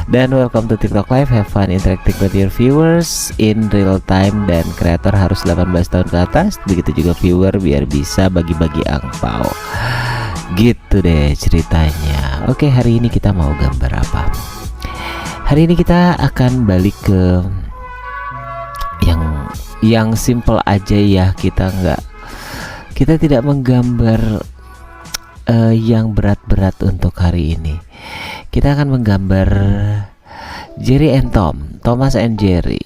Dan welcome to TikTok Live. Have fun interacting with your viewers in real time. Dan kreator harus 18 tahun ke atas. Begitu juga viewer biar bisa bagi-bagi angpau. Gitu deh ceritanya. Oke, hari ini kita mau gambar apa? Hari ini kita akan balik ke yang simple aja ya. Kita tidak menggambar yang berat-berat untuk hari ini. Kita akan menggambar Jerry and Tom, Thomas and Jerry.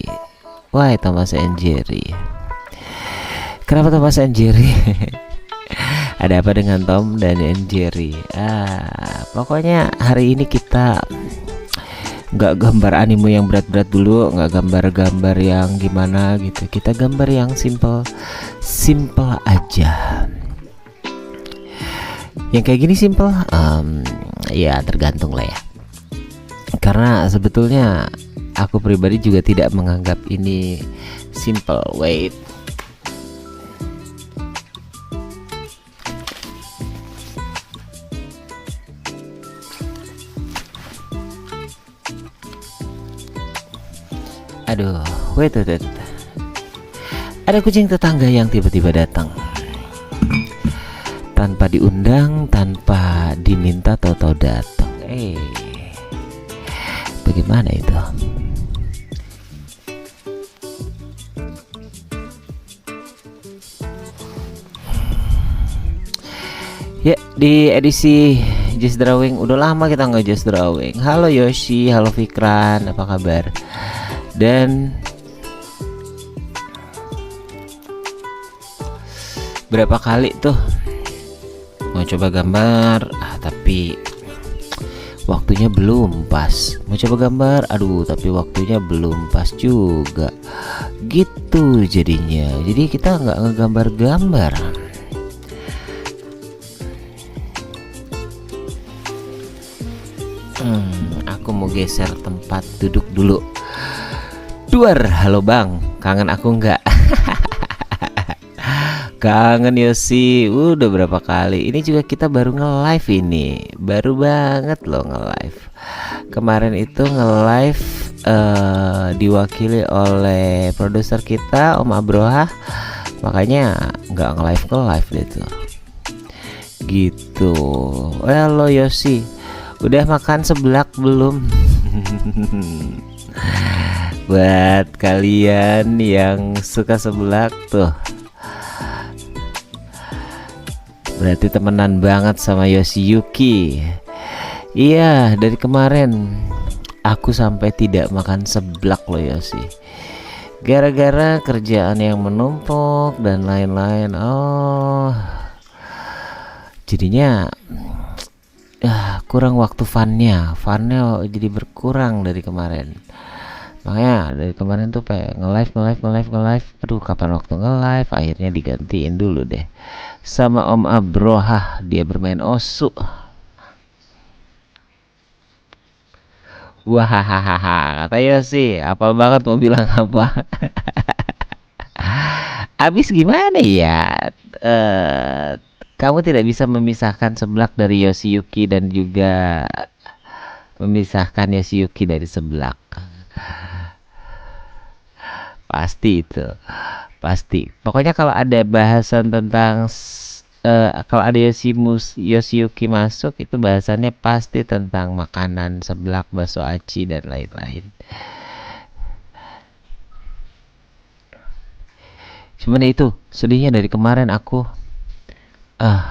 Why Thomas and Jerry? Kenapa Thomas and Jerry? Ada apa dengan Tom dan Jerry? Pokoknya hari ini kita nggak gambar anime yang berat-berat dulu, nggak gambar-gambar yang gimana gitu. Kita gambar yang simple aja. Yang kayak gini simple, ya tergantung lah ya. Karena sebetulnya aku pribadi juga tidak menganggap ini simple. Wait. Aduh, wait. Ada kucing tetangga yang tiba-tiba datang. Tanpa diundang, tanpa diminta, tahu-tahu datang. Bagaimana itu? Ya, di edisi Just Drawing udah lama kita nggak Just Drawing. Halo Yoshi, halo Fikran, apa kabar? Dan berapa kali tuh mau coba gambar, tapi waktunya belum pas. Mau coba gambar, tapi waktunya belum pas juga. Gitu jadinya. Jadi kita nggak ngegambar-gambar. Aku mau geser tempat duduk dulu. Duar, halo bang, kangen aku nggak? Kangen Yosi, udah berapa kali. Ini juga kita baru nge-live ini. Baru banget loh nge-live. Kemarin itu nge-live diwakili oleh produser kita Om Abroha. Makanya nggak nge-live deh tuh. Gitu. Halo Yosi, udah makan seblak belum? Buat kalian yang suka seblak tuh, berarti temenan banget sama Yoshiyuki. Iya, dari kemarin aku sampai tidak makan seblak loh Yoshi. Gara-gara kerjaan yang menumpuk dan lain-lain. Jadinya kurang waktu funnya jadi berkurang dari kemarin. Makanya dari kemarin tuh pengen nge-live. Aduh, kapan waktu nge-live? Akhirnya digantiin dulu deh sama Om Abroha, dia bermain osu. Wahahaha, kata Yosi, apal banget mau bilang apa. Abis gimana ya? Kamu tidak bisa memisahkan seblak dari Yoshiyuki dan juga memisahkan Yoshiyuki dari seblak. Pasti. Pokoknya kalau ada bahasan tentang kalau ada Yoshiyuki masuk, itu bahasannya pasti tentang makanan, seblak, bakso aci dan lain-lain. Cuman itu sedihnya dari kemarin aku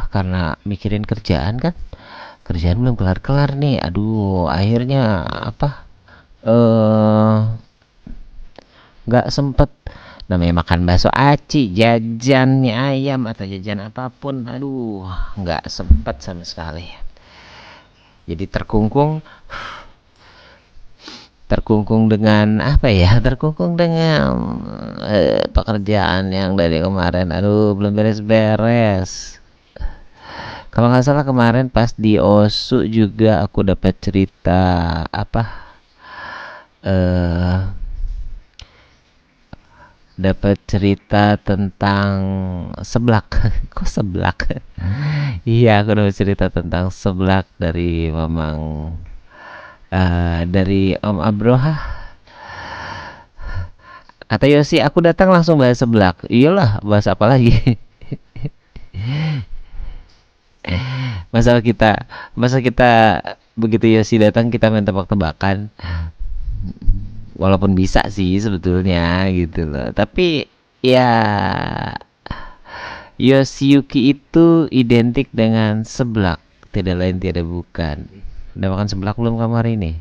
karena mikirin kerjaan kan. Kerjaan belum kelar-kelar nih. Aduh, akhirnya nggak sempet. Namanya makan bakso aci, jajannya ayam atau jajan apapun, aduh nggak sempet sama sekali. Jadi terkungkung dengan terkungkung dengan pekerjaan yang dari kemarin. Aduh, belum beres-beres. Kalau nggak salah kemarin pas di Osu juga aku dapat cerita dapat cerita tentang seblak. Kok seblak? Iya, aku dapat cerita tentang seblak dari Mamang Dari Om Abroha, kata Yosi, aku datang langsung bahas seblak. Iyalah, bahas apa lagi? Masalah kita, masa kita begitu Yosi datang kita main tebak-tebakan. Walaupun bisa sih sebetulnya gitu loh. Tapi ya Yoshiyuki itu identik dengan seblak, tidak lain tidak bukan. Udah makan seblak belum kamu hari ini?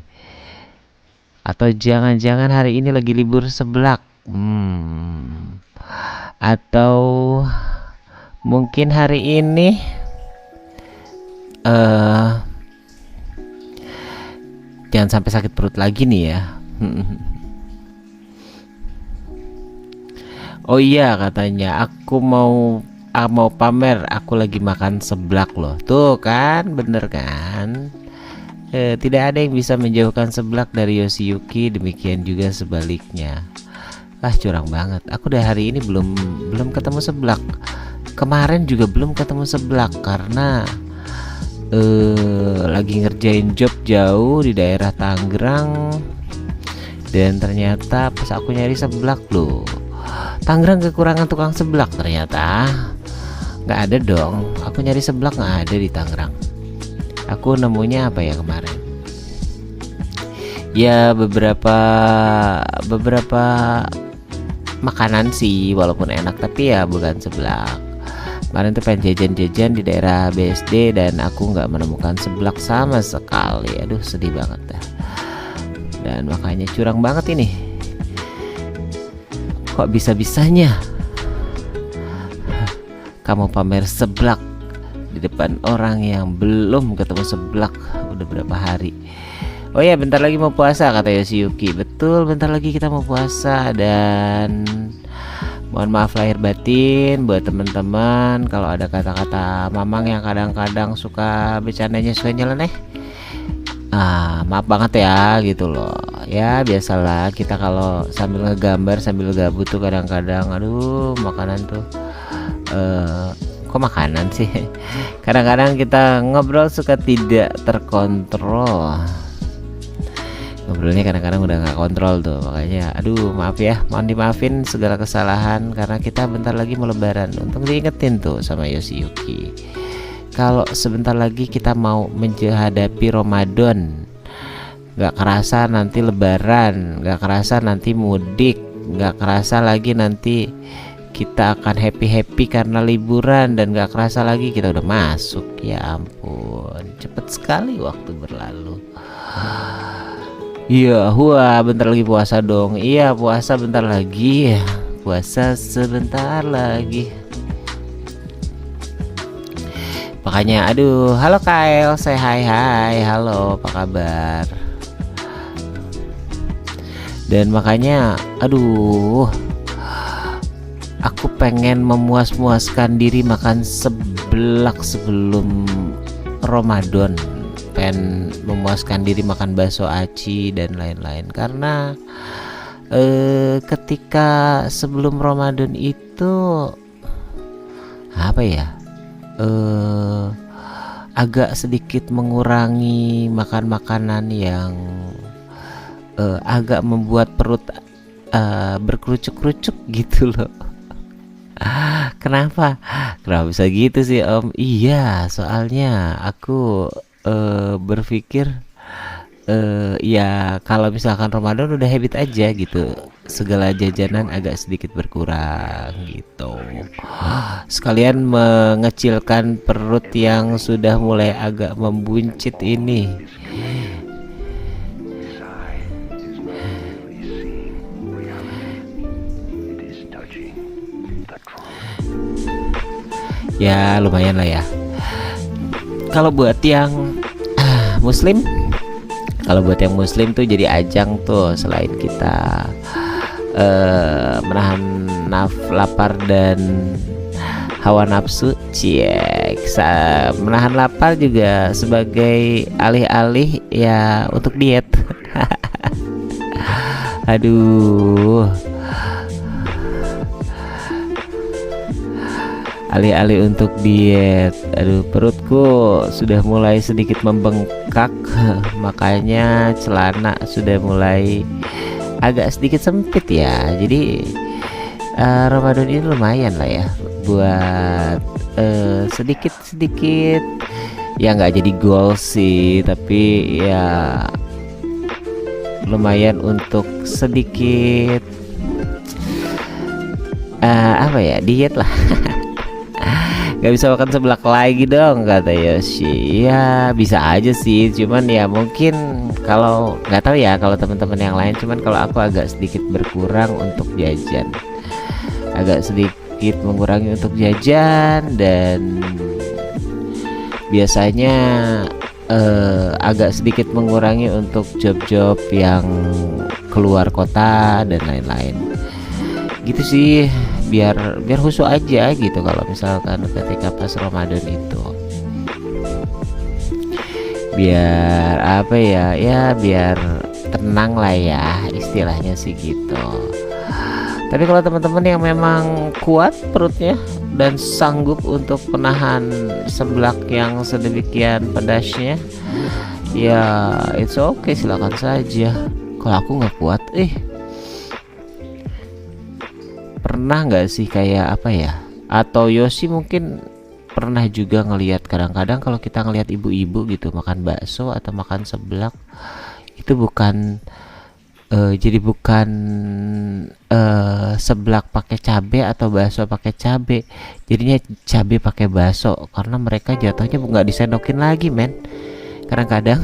Atau jangan-jangan hari ini lagi libur seblak? Atau mungkin hari ini jangan sampai sakit perut lagi nih ya. Oh iya, katanya aku mau pamer aku lagi makan seblak loh. Tuh kan, bener kan? Tidak ada yang bisa menjauhkan seblak dari Yoshiyuki, demikian juga sebaliknya. Curang banget. Aku dari hari ini belum ketemu seblak. Kemarin juga belum ketemu seblak karena lagi ngerjain job jauh di daerah Tangerang, dan ternyata pas aku nyari seblak loh, Tangerang kekurangan tukang seblak ternyata. Nggak ada dong, aku nyari seblak nggak ada di Tangerang. Aku nemunya apa ya kemarin? Ya beberapa makanan sih, walaupun enak tapi ya bukan seblak. Kemarin tuh pengen jajan-jajan di daerah BSD dan aku nggak menemukan seblak sama sekali. Aduh, sedih banget dah. Dan makanya curang banget ini. Kok bisa-bisanya kamu pamer seblak di depan orang yang belum ketemu seblak udah berapa hari? Oh ya, bentar lagi mau puasa kata Yoshiyuki. Betul, bentar lagi kita mau puasa, dan mohon maaf lahir batin buat teman-teman kalau ada kata-kata mamang yang kadang-kadang suka bercandanya suka nyeleneh. Maaf banget ya gitu loh. Ya biasalah kita kalau sambil ngegambar sambil gabut tuh kadang-kadang aduh makanan tuh kok makanan sih. Kadang-kadang kita ngobrol suka tidak terkontrol. Ngobrolnya kadang-kadang udah nggak kontrol tuh, makanya aduh maaf ya, mohon dimaafin segala kesalahan karena kita bentar lagi mau lebaran. Untung diingetin tuh sama Yoshiyuki kalau sebentar lagi kita mau menghadapi Ramadan. Nggak kerasa nanti lebaran, nggak kerasa nanti mudik, nggak kerasa lagi nanti kita akan happy karena liburan, dan nggak kerasa lagi kita udah masuk. Ya ampun, cepet sekali waktu berlalu. Iya, bentar lagi puasa dong. Iya, puasa bentar lagi. Puasa sebentar lagi. Makanya, aduh, halo Kyle, say hai, halo, apa kabar? Dan makanya, aduh, aku pengen memuaskan diri makan seblak sebelum Ramadan. Pengen memuaskan diri makan bakso aci dan lain-lain karena ketika sebelum Ramadan itu apa ya, agak sedikit mengurangi makan makanan yang agak membuat perut berkerucuk-kerucuk gitu loh. Kenapa bisa gitu sih Om? Iya, soalnya aku berpikir ya kalau misalkan Ramadan udah habit aja gitu, segala jajanan agak sedikit berkurang gitu, sekalian mengecilkan perut yang sudah mulai agak membuncit ini. Ya lumayan lah ya. Kalau buat yang muslim, tuh jadi ajang tuh, selain kita menahan lapar dan hawa nafsu, menahan lapar juga sebagai alih-alih ya untuk diet. Aduh, Alih-alih untuk diet, aduh perutku sudah mulai sedikit membengkak, makanya celana sudah mulai agak sedikit sempit ya. Jadi Ramadan ini lumayan lah ya buat sedikit-sedikit ya, nggak jadi goal sih, tapi ya lumayan untuk sedikit apa ya, diet lah. Gak bisa makan seblak lagi dong kata Yoshi. Ya bisa aja sih, cuman ya mungkin kalau nggak tahu ya kalau teman-teman yang lain, cuman kalau aku agak sedikit berkurang untuk jajan, agak sedikit mengurangi untuk jajan, dan biasanya agak sedikit mengurangi untuk job-job yang keluar kota dan lain-lain gitu sih, biar khusyuk aja gitu kalau misalkan ketika pas Ramadan itu, biar apa ya, ya biar tenang lah ya istilahnya sih gitu. Tapi kalau teman-teman yang memang kuat perutnya dan sanggup untuk menahan seblak yang sedemikian pedasnya, ya it's okay, silakan saja. Kalau aku nggak kuat, pernah nggak sih kayak apa ya? Atau Yosi mungkin pernah juga ngelihat, kadang-kadang kalau kita ngelihat ibu-ibu gitu makan bakso atau makan seblak, itu bukan jadi bukan seblak pakai cabe atau bakso pakai cabe, jadinya cabe pakai bakso, karena mereka jatuhnya nggak disendokin lagi men. Kadang-kadang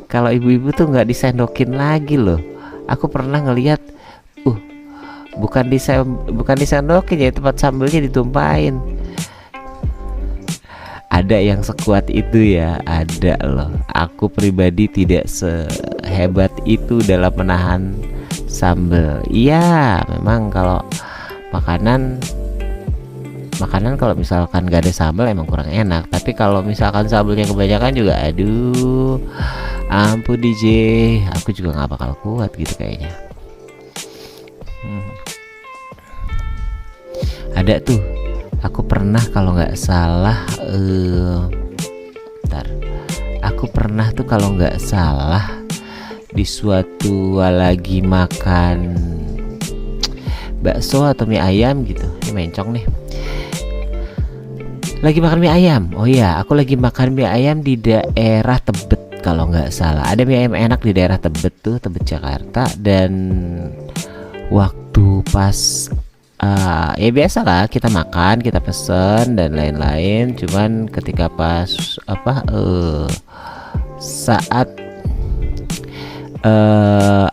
kalau ibu-ibu tuh nggak disendokin lagi loh. Aku pernah ngelihat, bukan disendokin ya, tempat sambelnya ditumpahin. Ada yang sekuat itu ya, ada loh. Aku pribadi tidak sehebat itu dalam menahan sambel. Iya, memang kalau makanan kalau misalkan gak ada sambal emang kurang enak. Tapi kalau misalkan sambelnya kebanyakan juga, aduh, ampun DJ, aku juga nggak bakal kuat gitu kayaknya. Ada tuh, aku pernah kalau nggak salah, aku pernah tuh kalau nggak salah di suatu lagi makan bakso atau mie ayam gitu, ini mencong nih. Lagi makan mie ayam, oh iya, aku lagi makan mie ayam di daerah Tebet kalau nggak salah. Ada mie ayam enak di daerah Tebet tuh, Tebet Jakarta, dan waktu pas ya biasa lah, kita makan, kita pesen dan lain-lain. Cuman ketika pas saat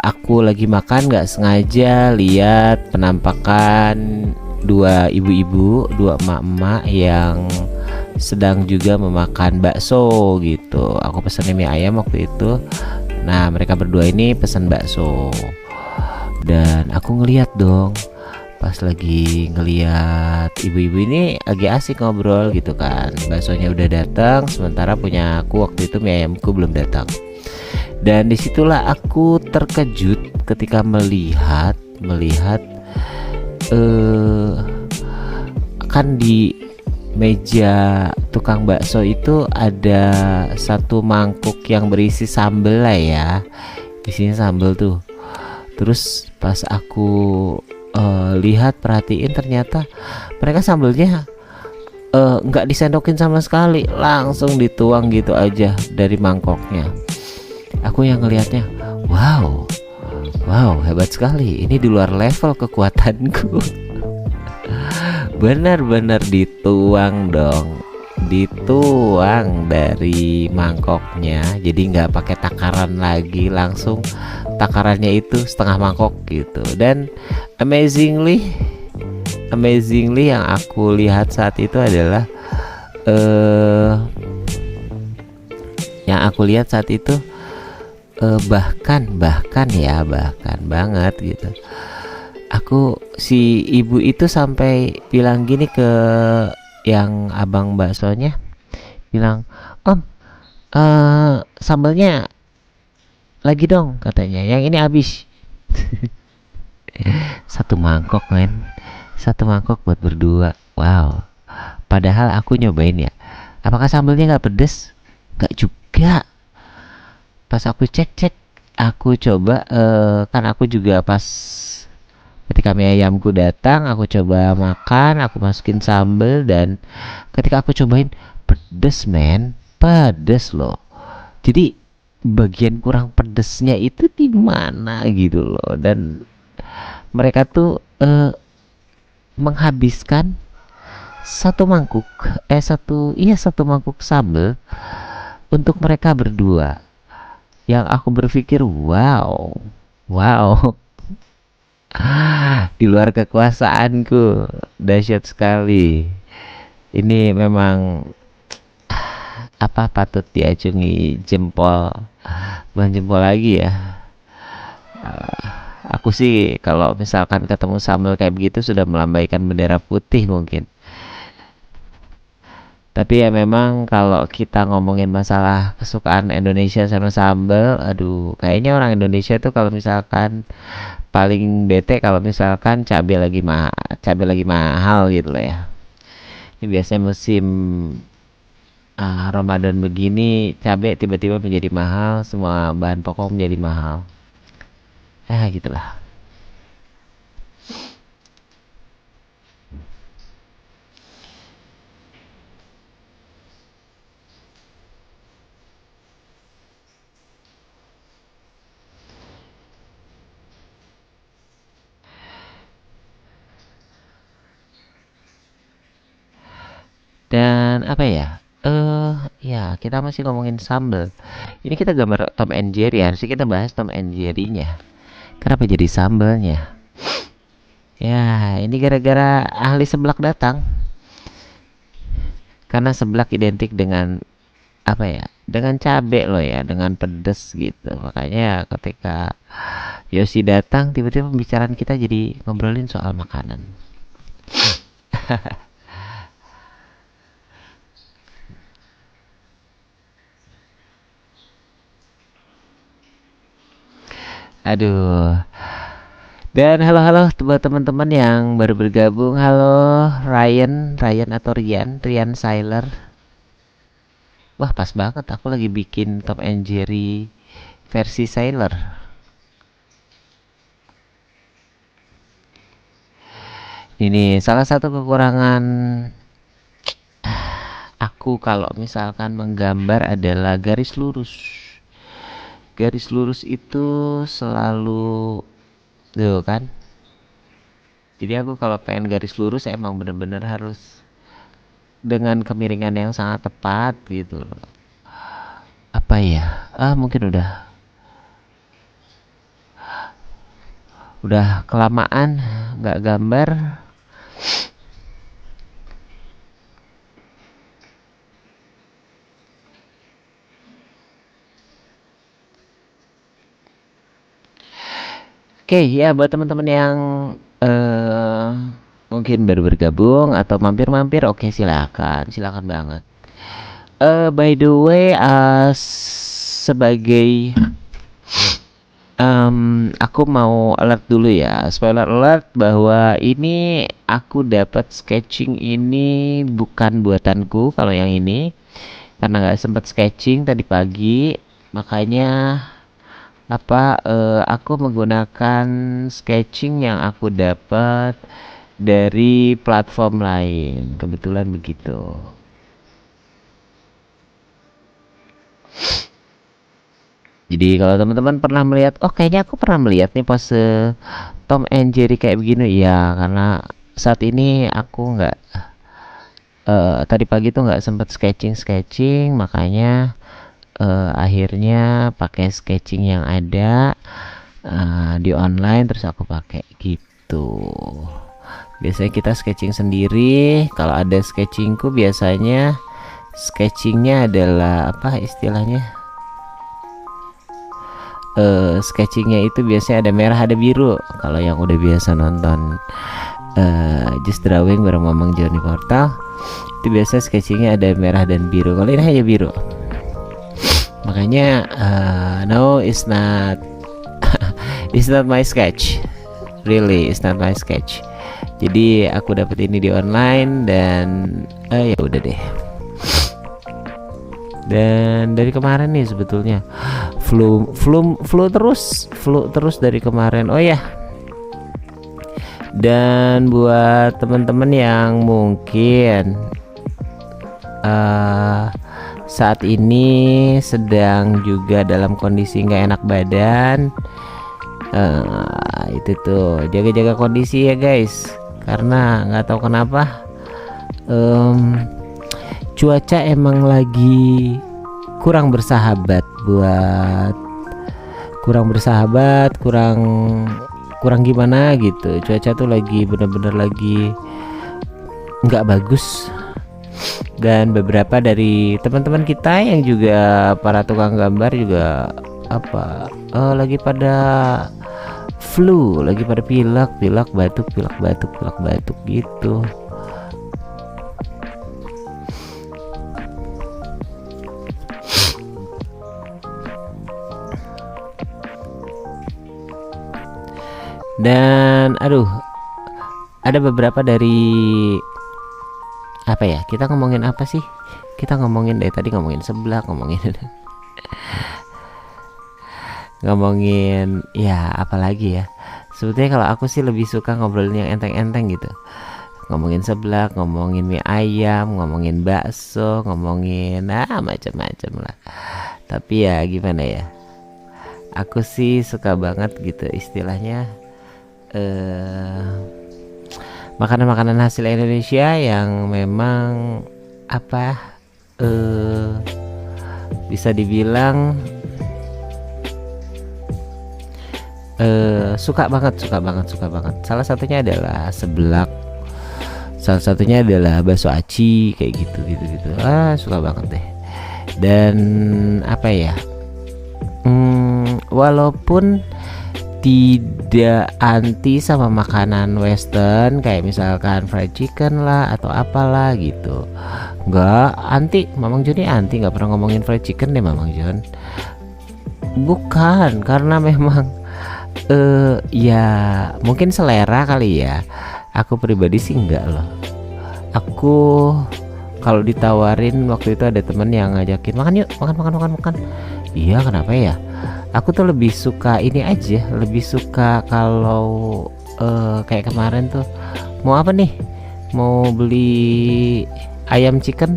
aku lagi makan, nggak sengaja lihat penampakan dua ibu-ibu, dua emak-emak yang sedang juga memakan bakso gitu. Aku pesan mie ayam waktu itu, nah mereka berdua ini pesan bakso, dan aku ngeliat dong, pas lagi ngeliat ibu-ibu ini lagi asik ngobrol gitu kan. Baksonya udah datang, sementara punya aku waktu itu mie ayamku belum datang. Dan disitulah aku terkejut ketika melihat kan di meja tukang bakso itu ada satu mangkuk yang berisi sambel lah ya, isinya sambel tuh. Terus pas aku lihat, perhatiin, ternyata mereka sambelnya nggak disendokin sama sekali, langsung dituang gitu aja dari mangkoknya. Aku yang ngelihatnya, wow hebat sekali, ini di luar level kekuatanku. Benar-benar dituang dong, dituang dari mangkoknya, jadi nggak pakai takaran lagi, langsung takarannya itu setengah mangkok gitu. Dan amazingly yang aku lihat saat itu adalah bahkan banget gitu, si ibu itu sampai bilang gini ke yang abang baksonya, bilang, "Om, sambelnya lagi dong," katanya, "yang ini habis." Satu mangkok buat berdua. Wow, padahal aku nyobain ya. Apakah sambelnya nggak pedes? Nggak juga. Pas aku cek-cek, aku coba kan aku juga pas ketika mie ayamku datang, aku coba makan, aku masukin sambel dan ketika aku cobain pedes men, pedes loh. Jadi bagian kurang pedesnya itu di mana gitu loh dan mereka tuh menghabiskan satu mangkuk satu mangkuk sambal untuk mereka berdua yang aku berpikir wow wow di luar kekuasaanku dahsyat sekali ini memang apa patut diacungi jempol bukan jempol lagi ya. Aku sih kalau misalkan ketemu sambal kayak begitu sudah melambaikan bendera putih mungkin. Tapi ya memang kalau kita ngomongin masalah kesukaan Indonesia sama sambal, aduh, kayaknya orang Indonesia tuh kalau misalkan paling bete kalau misalkan cabai lagi mahal gitu loh ya. Ini biasanya musim Ramadan begini, cabai tiba-tiba menjadi mahal, semua bahan pokok menjadi mahal. Gitulah. Dan apa ya? Ya kita masih ngomongin sambal. Ini kita gambar Tom and Jerry, harusnya kita bahas Tom and Jerry-nya. Kenapa jadi sambalnya? Ya, ini gara-gara ahli seblak datang. Karena seblak identik dengan apa ya? Dengan cabe loh ya, dengan pedes gitu. Makanya ketika Yosi datang, tiba-tiba pembicaraan kita jadi ngobrolin soal makanan. Aduh. Dan halo-halo buat teman-teman yang baru bergabung. Halo Ryan, Ryan atau Rian, Rian Siler. Wah, pas banget aku lagi bikin Tom and Jerry versi Sailor. Ini salah satu kekurangan aku kalau misalkan menggambar adalah garis lurus. Garis lurus itu selalu tuh kan. Jadi aku kalau pengen garis lurus emang bener-bener harus dengan kemiringan yang sangat tepat gitu loh. Apa ya? Mungkin udah kelamaan nggak gambar. Oke, ya buat teman-teman yang eh mungkin baru bergabung atau mampir-mampir, oke silakan, silakan banget. By the way, sebagai aku mau alert dulu ya, spoiler alert bahwa ini aku dapat sketching ini bukan buatanku kalau yang ini, karena nggak sempat sketching tadi pagi, makanya aku menggunakan sketching yang aku dapat dari platform lain. Kebetulan begitu. Jadi kalau teman-teman pernah melihat, oh kayaknya aku pernah melihat nih pose Tom and Jerry kayak begini ya, karena saat ini aku nggak tadi pagi tuh nggak sempet sketching, makanya akhirnya pakai sketching yang ada di online terus aku pakai gitu. Biasanya kita sketching sendiri. Kalau ada sketchingku biasanya sketchingnya adalah apa istilahnya? Sketchingnya itu biasanya ada merah ada biru. Kalau yang udah biasa nonton Just Drawing bareng Mamang Johnny Portal, itu biasa sketchingnya ada merah dan biru. Kalau ini hanya biru. Makanya no, it's not it's not my sketch. Really, it's not my sketch. Jadi aku dapat ini di online dan ya udah deh. Dan dari kemarin nih sebetulnya flu terus dari kemarin. Oh ya, dan buat teman-teman yang mungkin saat ini sedang juga dalam kondisi nggak enak badan, itu tuh jaga-jaga kondisi ya guys, karena nggak tahu kenapa cuaca emang lagi kurang bersahabat, kurang gimana gitu. Cuaca tuh lagi bener-bener lagi nggak bagus. Dan beberapa dari teman-teman kita yang juga para tukang gambar juga lagi pada flu, lagi pada pilek batuk gitu. Dan ada beberapa dari kita ngomongin apa sih? Kita ngomongin dari tadi, ngomongin seblak, ngomongin ya apalagi ya. Sebetulnya kalau aku sih lebih suka ngobrolin yang enteng-enteng gitu. Ngomongin seblak, ngomongin mie ayam, ngomongin bakso, ngomongin macam-macam lah. Tapi ya gimana ya, aku sih suka banget gitu istilahnya makanan-makanan hasil Indonesia yang memang bisa dibilang suka banget. Salah satunya adalah seblak, salah satunya adalah bakso aci kayak gitu. Suka banget deh. Dan walaupun tidak anti sama makanan western kayak misalkan fried chicken lah atau apalah gitu, nggak anti. Mamang Joni anti, nggak pernah ngomongin fried chicken deh Mamang Jon. Bukan karena memang ya mungkin selera kali ya. Aku pribadi sih enggak loh. Aku kalau ditawarin, waktu itu ada temen yang ngajakin makan yuk, makan. Iya, kenapa ya? Aku tuh lebih suka ini aja, lebih suka kalau kayak kemarin tuh mau apa nih? Mau beli ayam chicken?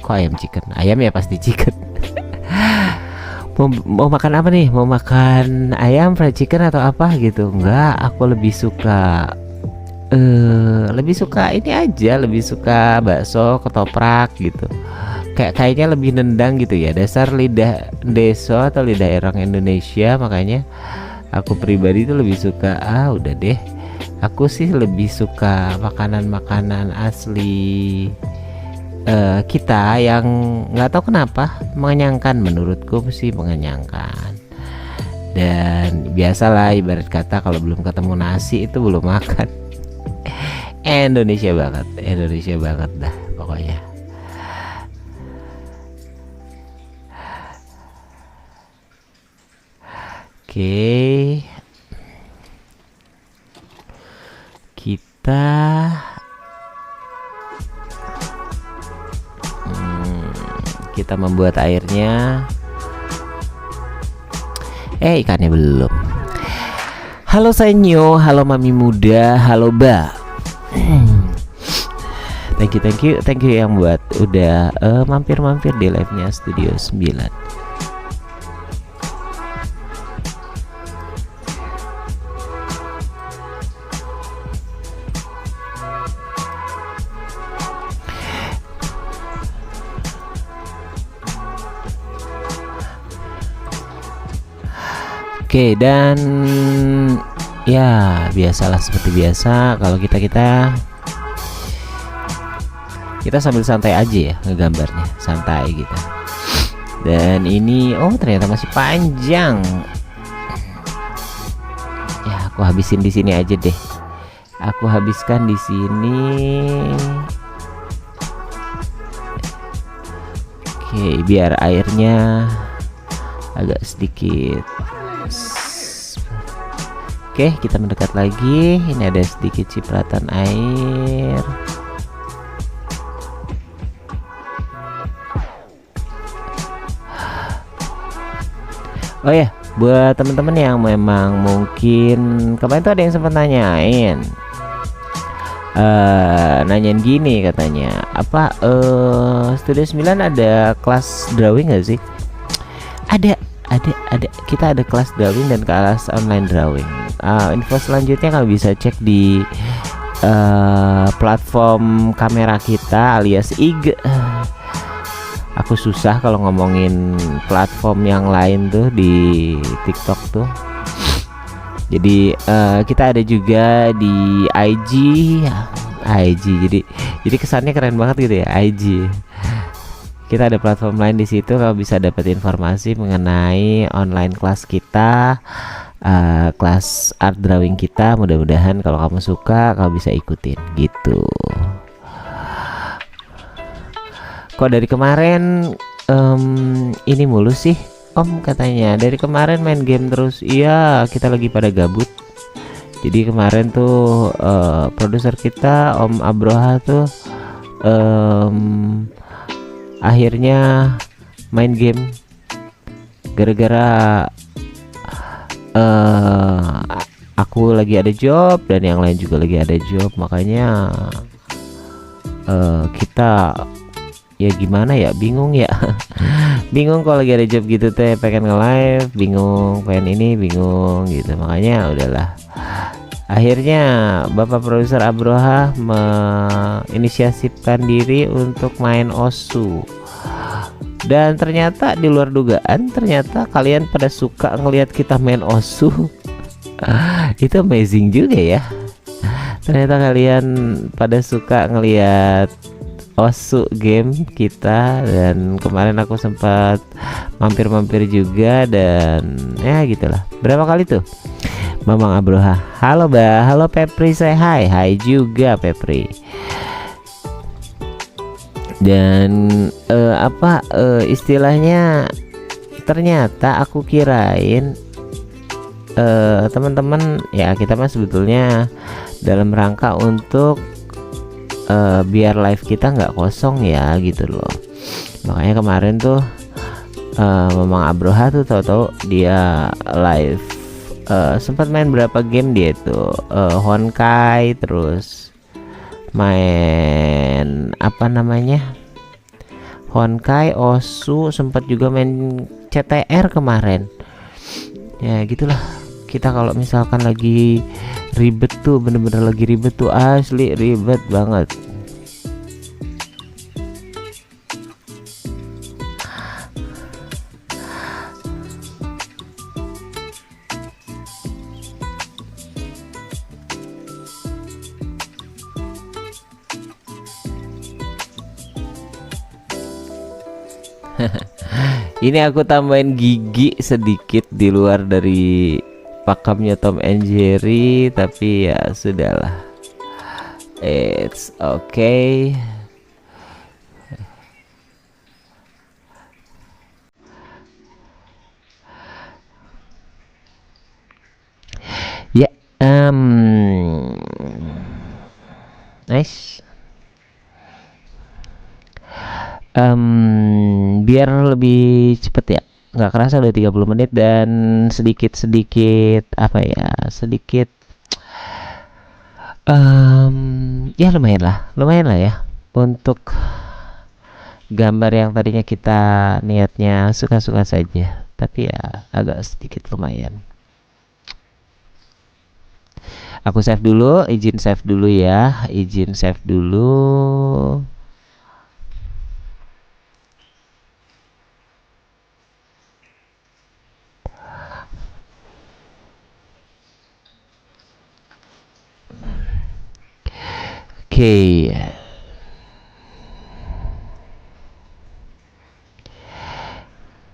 Kok ayam chicken? Ayam ya pasti chicken. mau makan apa nih? Mau makan ayam fried chicken atau apa gitu? Enggak, aku lebih suka ini aja, lebih suka bakso ketoprak gitu. Kayaknya lebih nendang gitu ya, dasar lidah deso atau lidah orang Indonesia. Makanya aku pribadi tuh lebih suka udah deh, aku sih lebih suka makanan-makanan asli kita yang nggak tahu kenapa mengenyangkan, menurutku sih mengenyangkan. Dan biasalah ibarat kata kalau belum ketemu nasi itu belum makan. Indonesia banget dah pokoknya. Oke, kita membuat airnya. Ikannya belum. Halo Sanyo, halo Mami Muda, halo Ba. Thank you yang buat udah mampir di live-nya Studio 9. Oke, dan ya biasalah seperti biasa kalau kita sambil santai aja ya ngegambarnya, santai gitu. Dan ini ternyata masih panjang. Ya, aku habisin di sini aja deh. Aku habiskan di sini. Oke, biar airnya agak sedikit. Oke, kita mendekat lagi. Ini ada sedikit cipratan air. Oh ya, buat teman-teman yang memang mungkin kemarin tuh ada yang sempat nanyain, nanyain gini katanya, apa Studio 9 ada kelas drawing nggak sih? Ada. Kita ada kelas drawing dan kelas online drawing. Info selanjutnya kalian bisa cek di platform kamera kita alias IG. Aku susah kalau ngomongin platform yang lain tuh di TikTok tuh. Jadi kita ada juga di IG. Jadi kesannya keren banget gitu ya, IG. Kita ada platform lain di situ, kalau bisa dapat informasi mengenai online kelas kita, kelas art drawing kita. Mudah-mudahan kalau kamu suka, kamu bisa ikutin gitu. Kok dari kemarin ini mulu sih Om katanya? Dari kemarin main game terus. Iya, kita lagi pada gabut. Jadi kemarin tuh produser kita Om Abroha tuh akhirnya main game gara-gara aku lagi ada job dan yang lain juga lagi ada job, makanya kita ya gimana ya, bingung ya. Bingung kalau lagi ada job gitu teh, pengen nge-live bingung, pengen ini bingung gitu, makanya udahlah. Akhirnya Bapak Produser Abroha menginisiasikan diri untuk main OSU. Dan ternyata di luar dugaan, ternyata kalian pada suka ngelihat kita main OSU. Itu amazing juga ya. Ternyata kalian pada suka ngelihat OSU game kita, dan kemarin aku sempat mampir-mampir juga, dan ya gitulah. Berapa kali tuh? Mamang Abroha, halo Mbak, halo Pepri, say hai, hai juga Pepri. Dan istilahnya, ternyata aku kirain teman-teman ya, kita mah sebetulnya dalam rangka untuk biar live kita nggak kosong ya gitu loh. Makanya kemarin tuh Mamang Abroha tuh tahu-tahu dia live. Sempat main berapa game dia tuh, Honkai, terus main apa namanya, Honkai, OSU, sempat juga main CTR kemarin. Ya gitulah, kita kalau misalkan lagi ribet tuh, bener-bener lagi ribet tuh, asli ribet banget. Ini aku tambahin gigi sedikit di luar dari pakemnya Tom and Jerry, tapi ya sudahlah, it's okay. Ya, nice. Biar lebih cepet ya, nggak kerasa udah 30 menit, dan sedikit apa ya, sedikit ya lumayan lah ya untuk gambar yang tadinya kita niatnya suka-suka saja, tapi ya agak sedikit lumayan. Aku save dulu, izin save dulu ya, izin save dulu. Oke.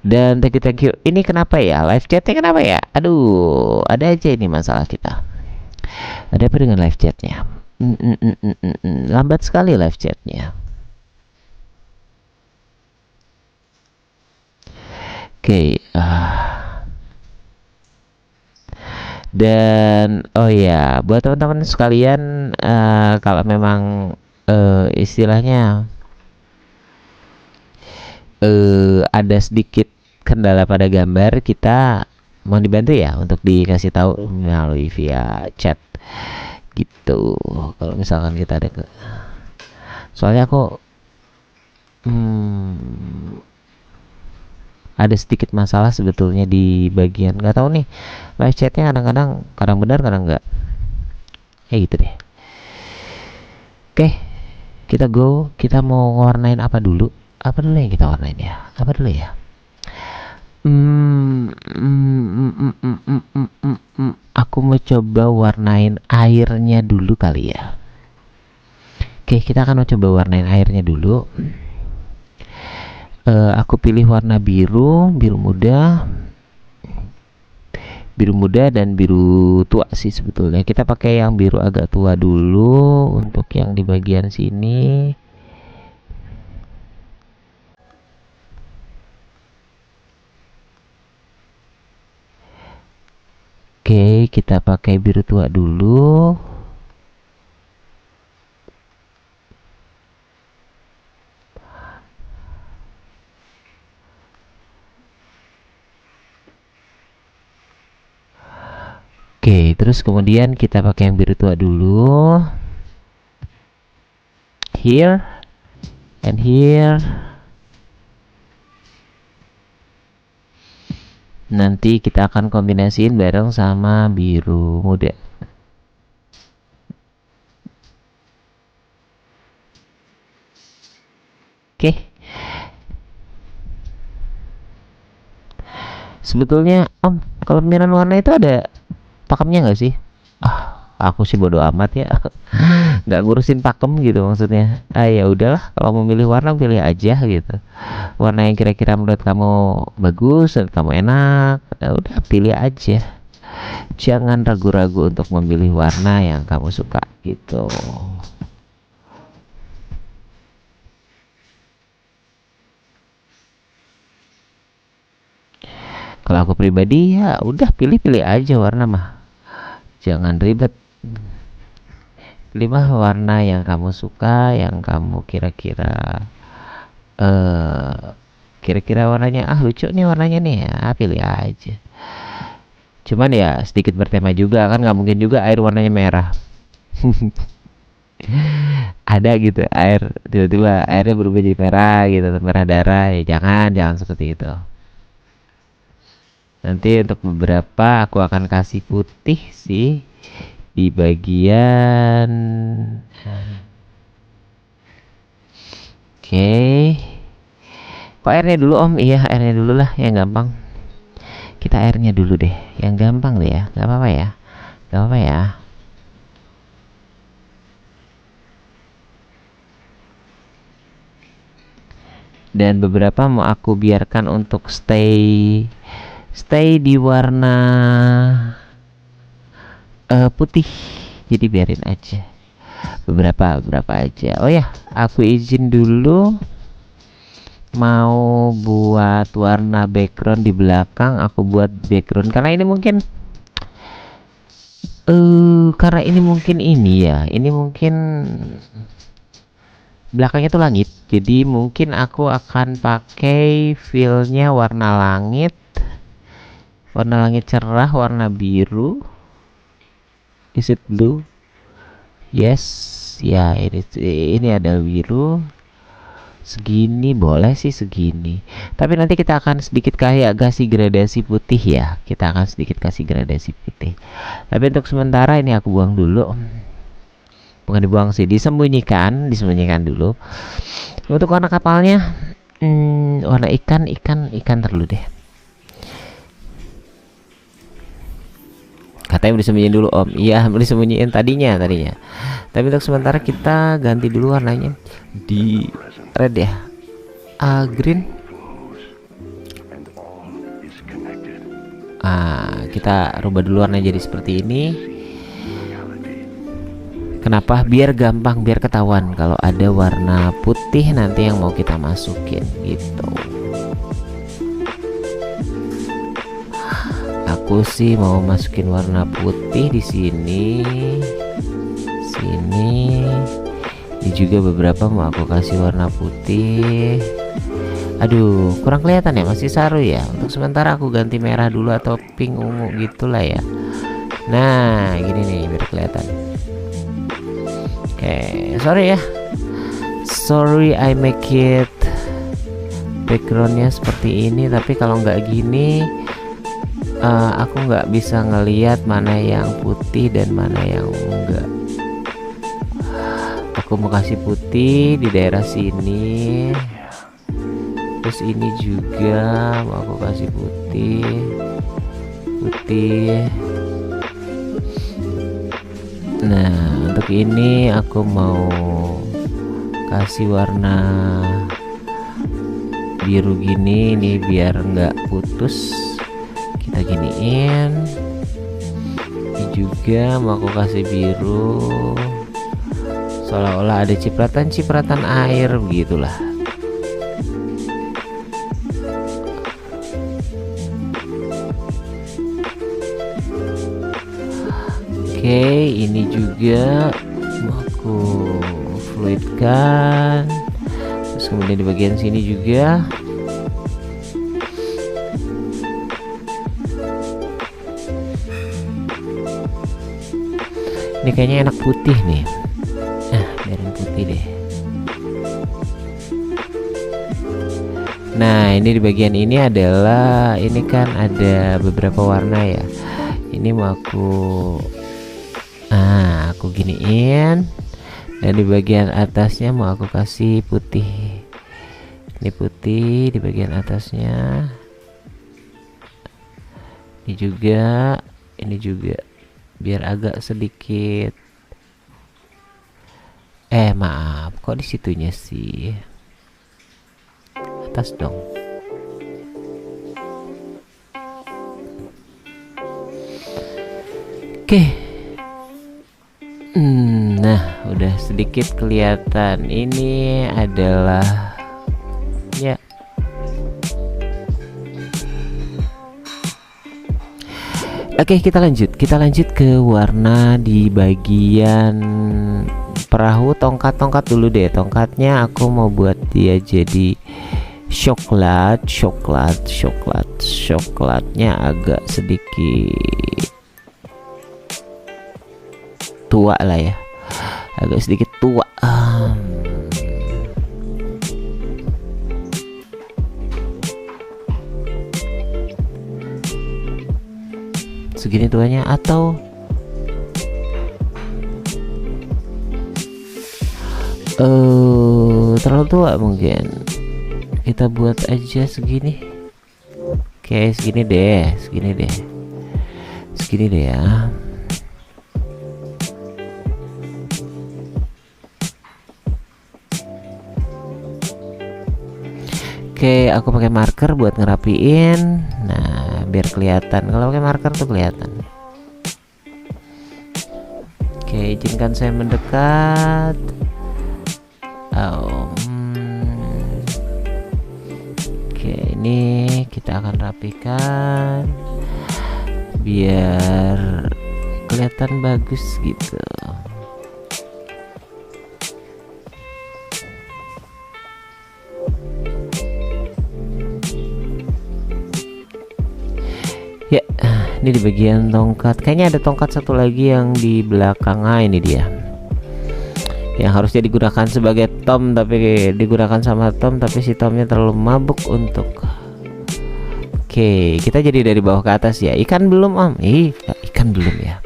Dan thank you. Ini kenapa ya live chatnya, kenapa ya? Aduh, ada aja ini masalah kita. Ada apa dengan live chatnya? Lambat sekali live chatnya. Oke. Dan oh ya, buat teman-teman sekalian, kalau memang istilahnya ada sedikit kendala pada gambar, kita mau dibantu ya untuk dikasih tahu melalui via chat gitu. Kalau misalkan kita ada soalnya aku ada sedikit masalah sebetulnya di bagian, nggak tahu nih, live chatnya kadang benar kadang enggak, gitu deh. Oke, kita mau warnain apa dulu yang kita warnain ya, apa dulu ya. Aku mau coba warnain airnya dulu kali ya. Oke, kita akan coba warnain airnya dulu. Aku pilih warna biru muda dan biru tua sih sebetulnya. Kita pakai yang biru agak tua dulu untuk yang di bagian sini. Oke, kita pakai biru tua dulu. Oke, terus kemudian kita pakai yang biru tua dulu. Here and here. Nanti kita akan kombinasiin bareng sama biru muda. Oke. Sebetulnya Om, kalau pemilihan warna itu ada pakemnya nggak sih? Aku sih bodo amat ya. Nggak ngurusin pakem gitu maksudnya. Ya udahlah, kalau memilih warna pilih aja gitu. Warna yang kira-kira menurut kamu bagus dan kamu enak, ya udah pilih aja. Jangan ragu-ragu untuk memilih warna yang kamu suka gitu. Kalau aku pribadi ya udah pilih-pilih aja warna mah. Jangan ribet. Pilih mah warna yang kamu suka, yang kamu kira-kira warnanya lucu nih warnanya nih ya, pilih aja. Cuman ya sedikit bertema juga kan, nggak mungkin juga air warnanya merah. Ada gitu air tiba-tiba airnya berubah jadi merah gitu, merah darah, ya jangan seperti itu. Nanti untuk beberapa aku akan kasih putih sih di bagian. Oke. Kok airnya dulu Om? Iya, airnya dulu lah yang gampang. Kita airnya dulu deh, yang gampang deh ya. Gak apa-apa ya. Gak apa-apa ya. Dan beberapa mau aku biarkan untuk stay di warna putih, jadi biarin aja beberapa aja. Oh ya, aku izin dulu mau buat warna background di belakang. Aku buat background karena ini mungkin ini mungkin belakangnya tuh langit, jadi mungkin aku akan pakai fillnya warna langit cerah, warna biru. Is it blue? Yes, ya ini ada biru. Segini boleh sih, segini. Tapi nanti kita akan sedikit kasih gradasi putih ya. Kita akan sedikit kasih gradasi putih. Tapi untuk sementara ini aku buang dulu. Bukan dibuang sih, disembunyikan dulu. Untuk warna kapalnya, warna ikan terlalu deh. Katanya boleh sembunyiin dulu Om. Iya, boleh sembunyiin tadinya. Tapi untuk sementara kita ganti dulu warnanya di red ya. Green. Kita rubah dulu warnanya jadi seperti ini. Kenapa? Biar gampang, biar ketahuan kalau ada warna putih nanti yang mau kita masukin gitu. aku sih mau masukin warna putih di sini. Ini juga beberapa mau aku kasih warna putih. Aduh, kurang kelihatan ya, masih saru ya. Untuk sementara aku ganti merah dulu atau pink ungu gitulah ya. Nah, gini nih biar kelihatan. Oke, sorry ya. Sorry I make it backgroundnya seperti ini, tapi kalau nggak gini aku nggak bisa ngelihat mana yang putih dan mana yang enggak. Aku mau kasih putih di daerah sini, terus ini juga mau aku kasih putih. Nah, untuk ini aku mau kasih warna biru gini nih biar nggak putus. Kita giniin. Ini juga mau aku kasih biru, seolah-olah ada cipratan air begitulah. Oke, ini juga mau aku fluidkan. Terus kemudian di bagian sini juga. Ini kayaknya enak putih nih. Biarin putih deh. Nah, ini di bagian ini adalah, ini kan ada beberapa warna ya. Ini mau aku giniin, dan di bagian atasnya mau aku kasih putih. Ini putih di bagian atasnya. Ini juga biar agak sedikit. Maaf, kok di situnya sih? Atas dong. Oke. Nah, udah sedikit kelihatan. Ini adalah ya. Oke, kita lanjut ke warna di bagian perahu. Tongkat dulu deh. Tongkatnya aku mau buat dia jadi coklatnya agak sedikit tua lah ya, agak sedikit tua. Segini tuanya atau terlalu tua mungkin. Kita buat aja segini. Oke, segini deh ya. Oke, aku pakai marker buat ngerapiin. Nah, biar kelihatan. Kalau pakai marker tuh kelihatan. Oke, izinkan saya mendekat. Oke, ini kita akan rapikan biar kelihatan bagus gitu. Ya, ini di bagian tongkat. Kayaknya ada tongkat satu lagi yang di belakang. Ini dia. Yang harusnya digunakan sebagai Tom, tapi digunakan sama Tom, tapi si Tomnya terlalu mabuk untuk. Oke, kita jadi dari bawah ke atas ya. Ikan belum, Om? Ikan belum ya.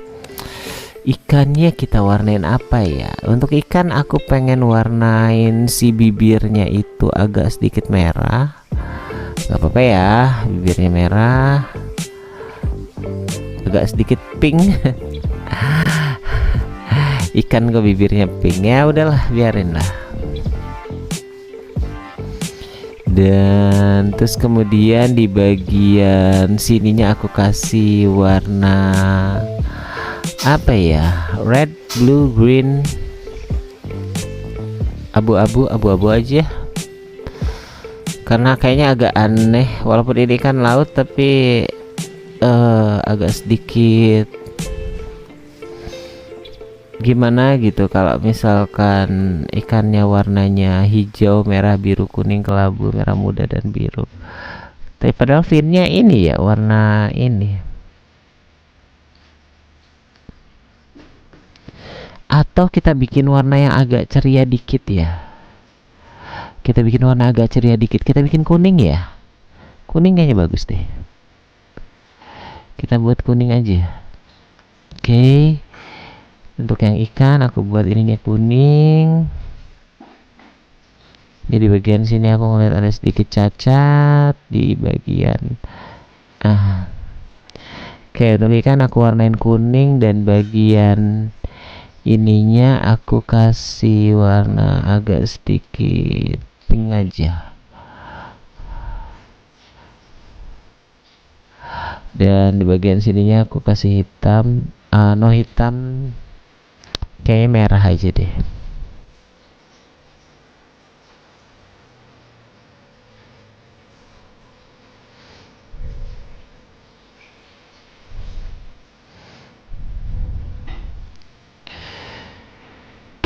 Ikannya kita warnain apa ya? Untuk ikan aku pengen warnain si bibirnya itu agak sedikit merah. Gak apa-apa ya, bibirnya merah, agak sedikit pink. Ikan ke bibirnya pink, ya udahlah, biarin lah. Dan terus kemudian di bagian sininya aku kasih warna apa ya, red, blue, green, abu-abu aja, karena kayaknya agak aneh. Walaupun ini kan laut, tapi agak sedikit gimana gitu kalau misalkan ikannya warnanya hijau, merah, biru, kuning, kelabu, merah muda, dan biru. Tapi padahal finnya ini ya warna ini. Atau kita bikin warna yang agak ceria dikit ya. Kita bikin warna agak ceria dikit. Kita bikin kuning ya. Kuning kayaknya bagus deh. Kita buat kuning aja. Oke. Untuk yang ikan aku buat ininya kuning. Jadi bagian sini aku ngeliat ada sedikit cacat di bagian Oke, untuk ikan aku warnain kuning dan bagian ininya aku kasih warna agak sedikit pink aja. Dan di bagian sininya aku kasih hitam, no hitam, kayaknya merah aja deh.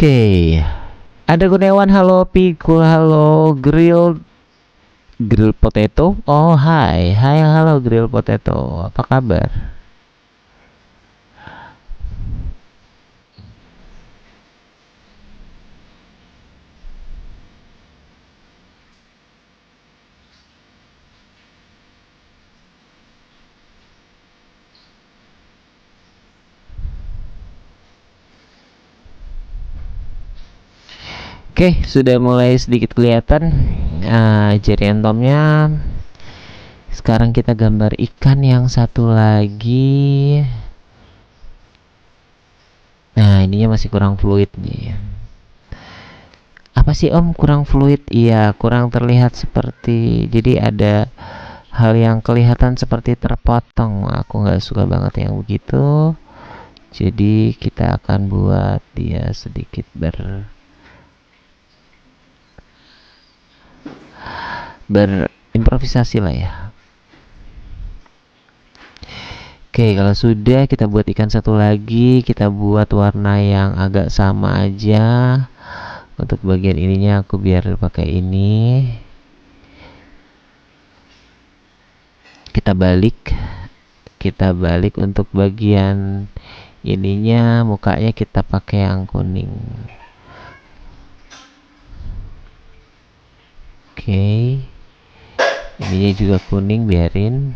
Oke, ada Gunawan, halo Piku, halo grill potato. Oh hai, halo grill potato, apa kabar? Oke, sudah mulai sedikit kelihatan jari entomnya. Sekarang kita gambar ikan yang satu lagi. Nah, ininya masih kurang fluid nih. Apa sih Om kurang fluid? Iya, kurang terlihat seperti. Jadi ada hal yang kelihatan seperti terpotong. Aku nggak suka banget yang begitu. Jadi kita akan buat dia sedikit berimprovisasi lah ya. Oke, kalau sudah kita buat ikan satu lagi, kita buat warna yang agak sama aja. Untuk bagian ininya aku biar pakai ini. Kita balik untuk bagian ininya, mukanya kita pakai yang kuning. Oke, ininya juga kuning, biarin.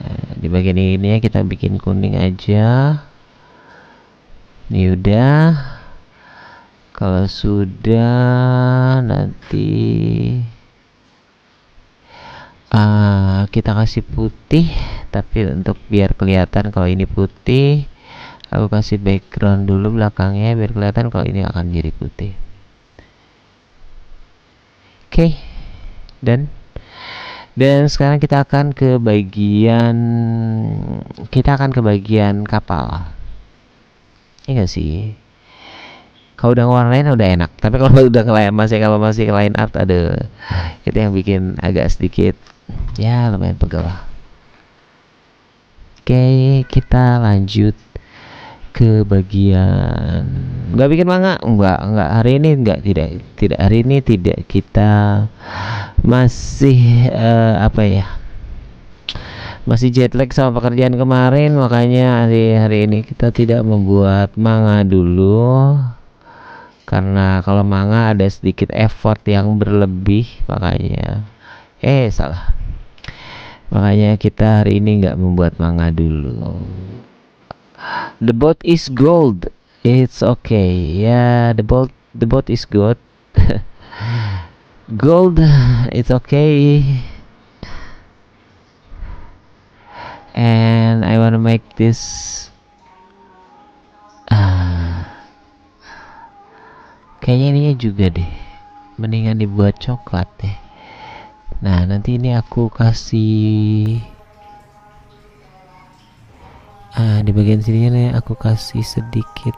Nah, di bagian ini kita bikin kuning aja. Ini udah. Kalau sudah nanti kita kasih putih, tapi untuk biar kelihatan kalau ini putih, aku kasih background dulu belakangnya biar kelihatan kalau ini akan jadi putih. Oke, dan sekarang kita akan ke bagian kapal. Iya gak sih? Kalau udah ngewarnain udah enak, tapi kalau udah masih line art, ada itu yang bikin agak sedikit ya lumayan pegel lah. Oke, kita lanjut ke bagian nggak bikin manga, nggak hari ini, tidak hari ini, tidak, kita masih masih jet lag sama pekerjaan kemarin, makanya hari ini kita tidak membuat manga dulu, karena kalau manga ada sedikit effort yang berlebih, makanya kita hari ini nggak membuat manga dulu. The boat is gold, it's okay, yeah, the boat is good. Gold, it's okay. And I wanna make this kayaknya ininya juga deh, mendingan dibuat coklat deh. Nah, nanti ini aku kasih di bagian sininya nih aku kasih sedikit.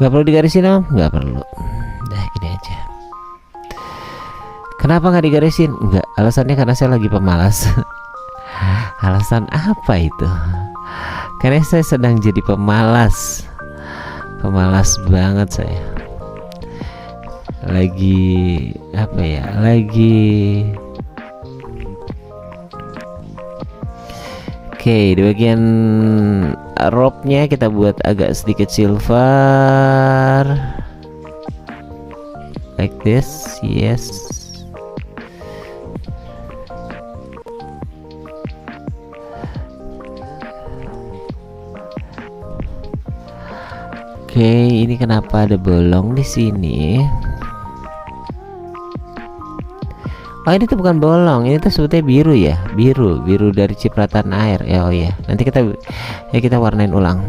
Gak perlu digarisin Om, gak perlu. Udah gini aja. Kenapa nggak digarisin? Enggak, alasannya karena saya lagi pemalas. Alasan apa itu? Karena saya sedang jadi pemalas. Pemalas banget saya. Lagi apa ya? Oke, di bagian rope-nya kita buat agak sedikit silver. Like this, yes. Oke, ini kenapa ada bolong di sini? Oh, ini tuh bukan bolong, ini tuh sebetulnya biru ya, biru dari cipratan air ya. Oh ya, nanti kita warnain ulang.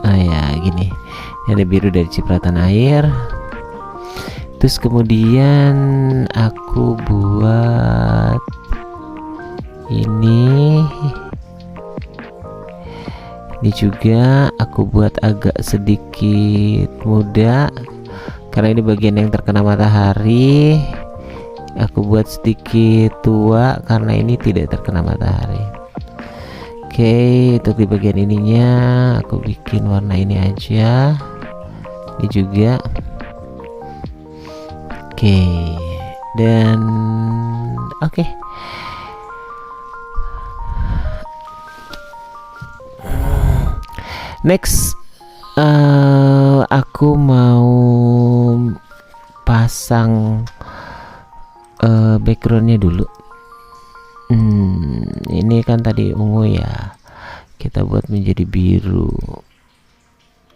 Nah ya, gini, ini ada biru dari cipratan air. Terus kemudian aku buat ini juga aku buat agak sedikit muda. Karena ini bagian yang terkena matahari, aku buat sedikit tua karena ini tidak terkena matahari. Oke, untuk di bagian ininya aku bikin warna ini aja. Ini juga. Oke, dan oke. Next, aku mau pasang backgroundnya dulu. Ini kan tadi ungu ya, kita buat menjadi biru.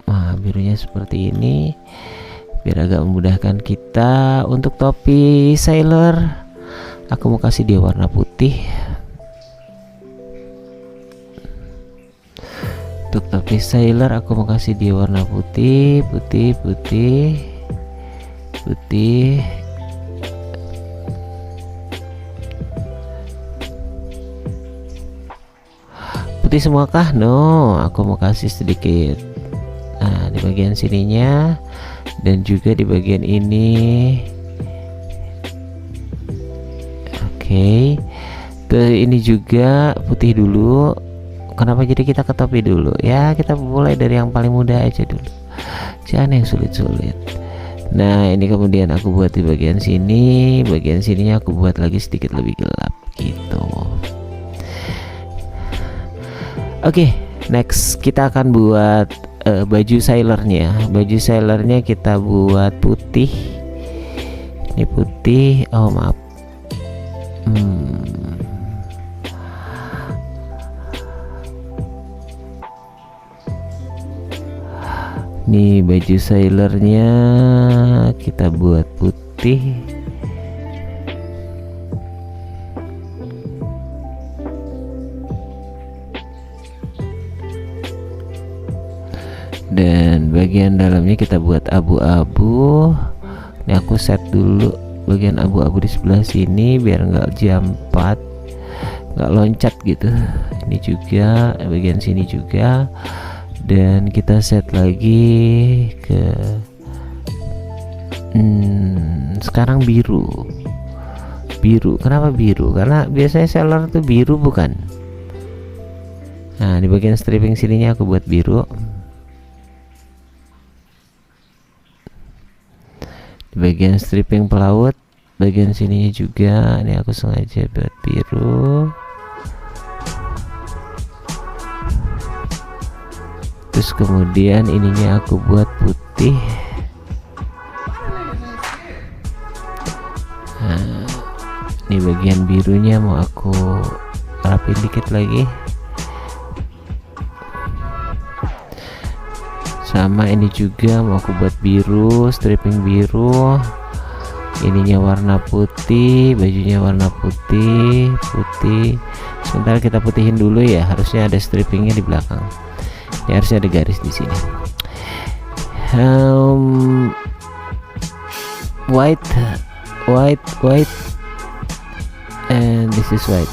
Nah, birunya seperti ini biar agak memudahkan kita. Untuk topi sailor aku mau kasih dia warna putih. Untuk topi sailor aku mau kasih dia warna putih. Putih semua kah? No, aku mau kasih sedikit. Nah, di bagian sininya dan juga di bagian ini. Oke. Terus ini juga putih dulu. Kenapa jadi kita ke topi dulu? Ya, kita mulai dari yang paling mudah aja dulu. Jangan yang sulit-sulit. Nah, ini kemudian aku buat di bagian sini. Bagian sininya aku buat lagi sedikit lebih gelap gitu. Oke, next kita akan buat baju sailornya. Baju sailornya kita buat putih. Ini putih. Oh, maaf. Nih baju sailornya kita buat putih. Dan bagian dalamnya kita buat abu-abu. Ini aku set dulu bagian abu-abu di sebelah sini biar nggak jump-cut, nggak loncat gitu. Ini juga bagian sini juga. Dan kita set lagi ke sekarang biru. Kenapa biru? Karena biasanya sailor tuh biru bukan? Nah, di bagian stripping sininya aku buat biru. Di bagian stripping pelaut bagian sininya juga ini aku sengaja buat biru. Terus kemudian ininya aku buat putih. Nah, ini bagian birunya mau aku rapin dikit lagi. Sama ini juga mau aku buat biru, stripping biru. Ininya warna putih, bajunya warna putih. Sebentar kita putihin dulu ya, harusnya ada strippingnya di belakang. Ya, harusnya ada garis di sini. White, and this is white.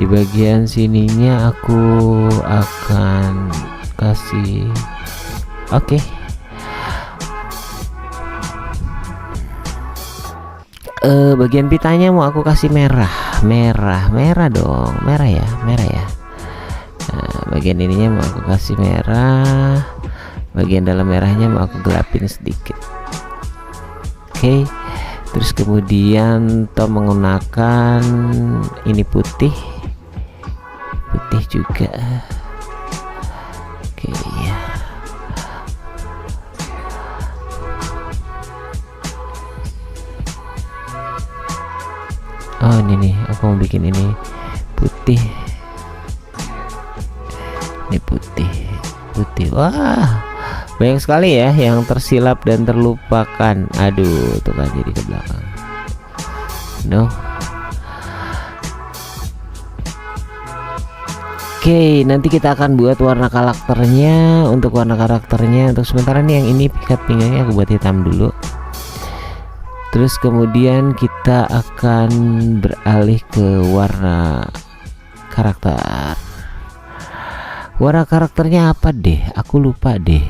Di bagian sininya aku akan kasih. Oke. bagian pitanya mau aku kasih merah dong, merah ya. Nah, bagian ininya mau aku kasih merah, bagian dalam merahnya mau aku gelapin sedikit. Oke, terus kemudian Tom menggunakan ini putih juga. Oke ya. Oh ini nih, aku mau bikin ini putih. Ini putih. Wah, banyak sekali ya yang tersilap dan terlupakan. Aduh, tuh kan jadi ke belakang. No. Oke, nanti kita akan buat warna karakternya. Untuk warna karakternya, untuk sementara nih yang ini ikat pinggangnya aku buat hitam dulu. Terus kemudian kita akan beralih ke warna karakter. Warna karakternya apa deh? Aku lupa deh.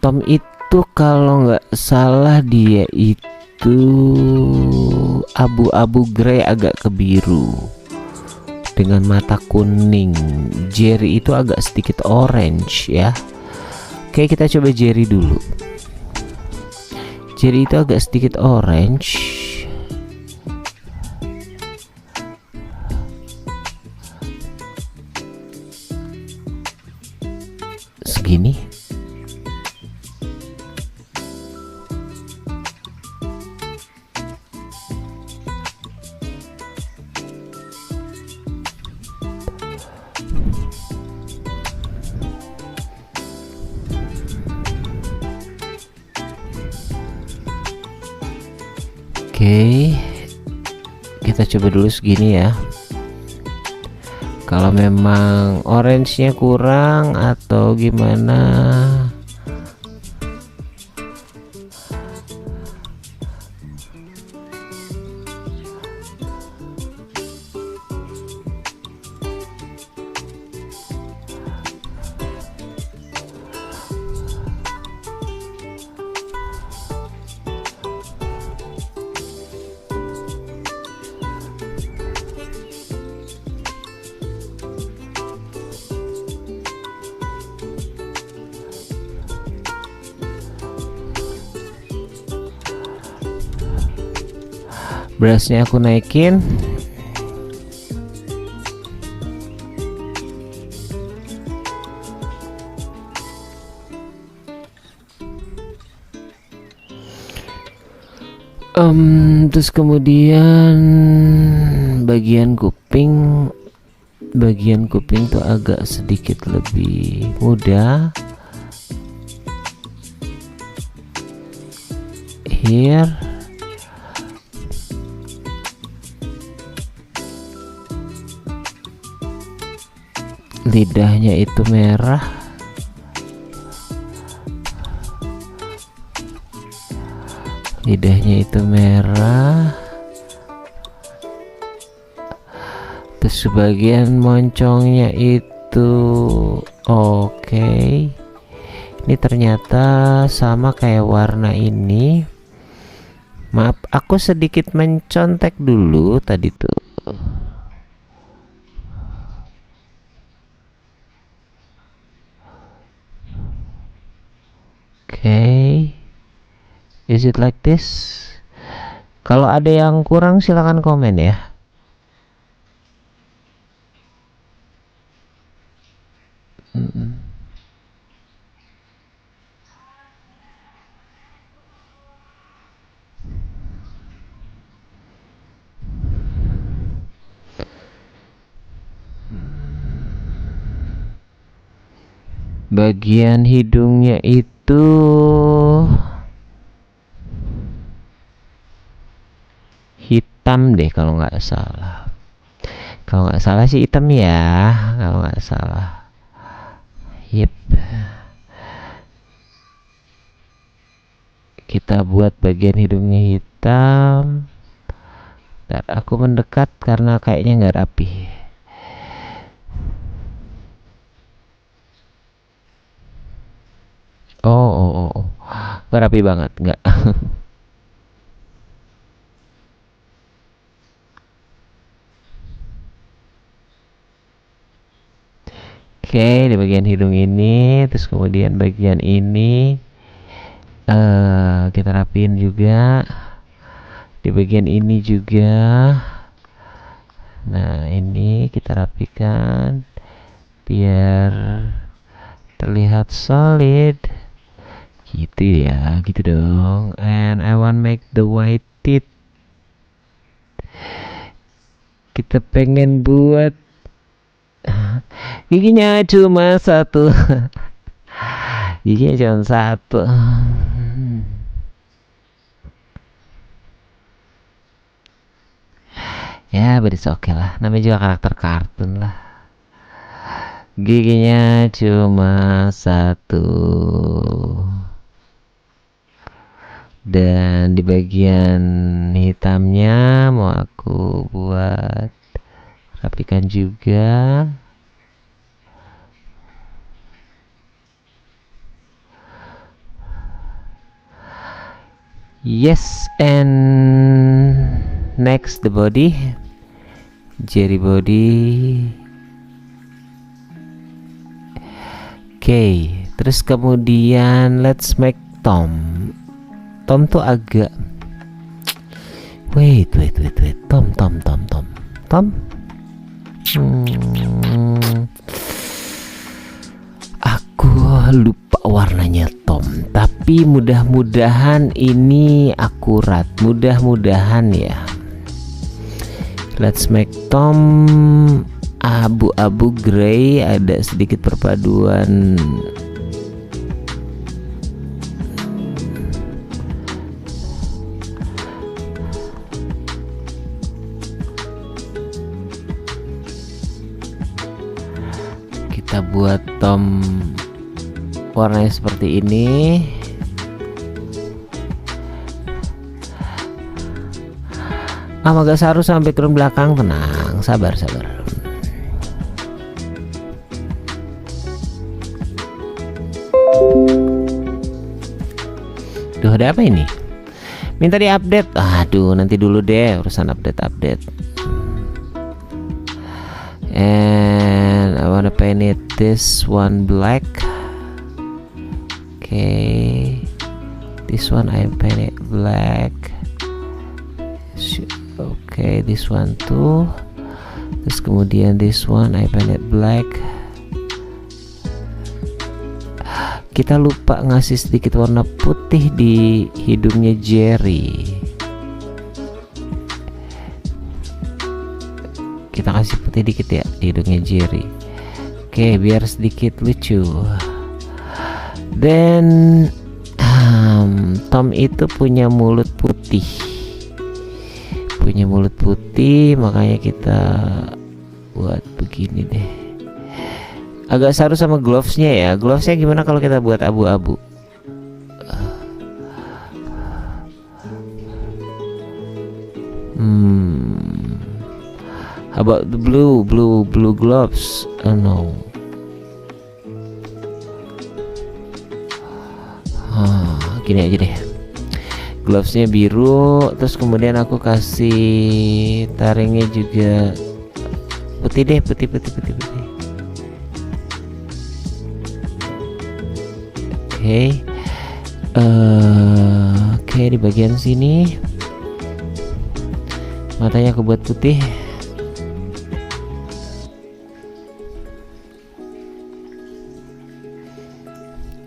Tom itu kalau nggak salah dia itu abu-abu grey agak ke biru dengan mata kuning. Jerry itu agak sedikit orange ya. Oke, kita coba Jerry dulu. Jerry itu agak sedikit orange. Segini. Oke, kita coba dulu segini ya. Kalau memang orange-nya kurang atau gimana, brushnya aku naikin. Terus kemudian bagian kuping tuh agak sedikit lebih muda. Here. Lidahnya itu merah. Terus sebagian moncongnya itu oke. Ini ternyata sama kayak warna ini. Maaf, aku sedikit mencontek dulu tadi tuh. Oke. Is it like this? Kalau ada yang kurang silahkan komen ya. Bagian hidungnya itu hitam deh kalau nggak salah. Kalau nggak salah sih hitam ya, kalau nggak salah. Yep. Kita buat bagian hidungnya hitam. Ntar aku mendekat karena kayaknya nggak rapi. Oh. Nggak rapi banget, nggak. Oke, di bagian hidung ini, terus kemudian bagian ini kita rapiin juga. Di bagian ini juga. Nah, ini kita rapikan biar terlihat solid. Gitu ya, gitu dong. And I want make the white teeth. Kita pengen buat giginya cuma satu. Giginya cuma satu. Ya, beres oke lah. Namanya juga karakter kartun lah. Giginya cuma satu. Dan di bagian hitamnya mau aku buat rapikan juga. Yes, and next the body. Jerry body. Oke, terus kemudian let's make Tom. Tom tuh agak wait. Tom. Aku lupa warnanya Tom, tapi mudah-mudahan ini akurat. Mudah-mudahan ya. Let's make Tom abu-abu grey, ada sedikit perpaduan kita buat Tom warnanya seperti ini. Agak saru sampai background belakang, tenang, sabar. Duh, ada apa ini? Minta diupdate. Aduh, nanti dulu deh urusan update. And I wanna paint it this one black. Okay, this one I paint it black. Okay, this one too. Terus kemudian this one I paint it black. Kita lupa ngasih sedikit warna putih di hidungnya Jerry. Kita kasih putih dikit ya di hidungnya Jerry. Oke, biar sedikit lucu. Dan Tom itu punya mulut putih. Makanya kita buat begini deh. Agak saru sama glovesnya ya. Glovesnya gimana kalau kita buat abu-abu? How about the blue gloves? No. Gini aja deh. Glovesnya biru, terus kemudian aku kasih taringnya juga putih deh, putih. Oke, di bagian sini matanya aku buat putih.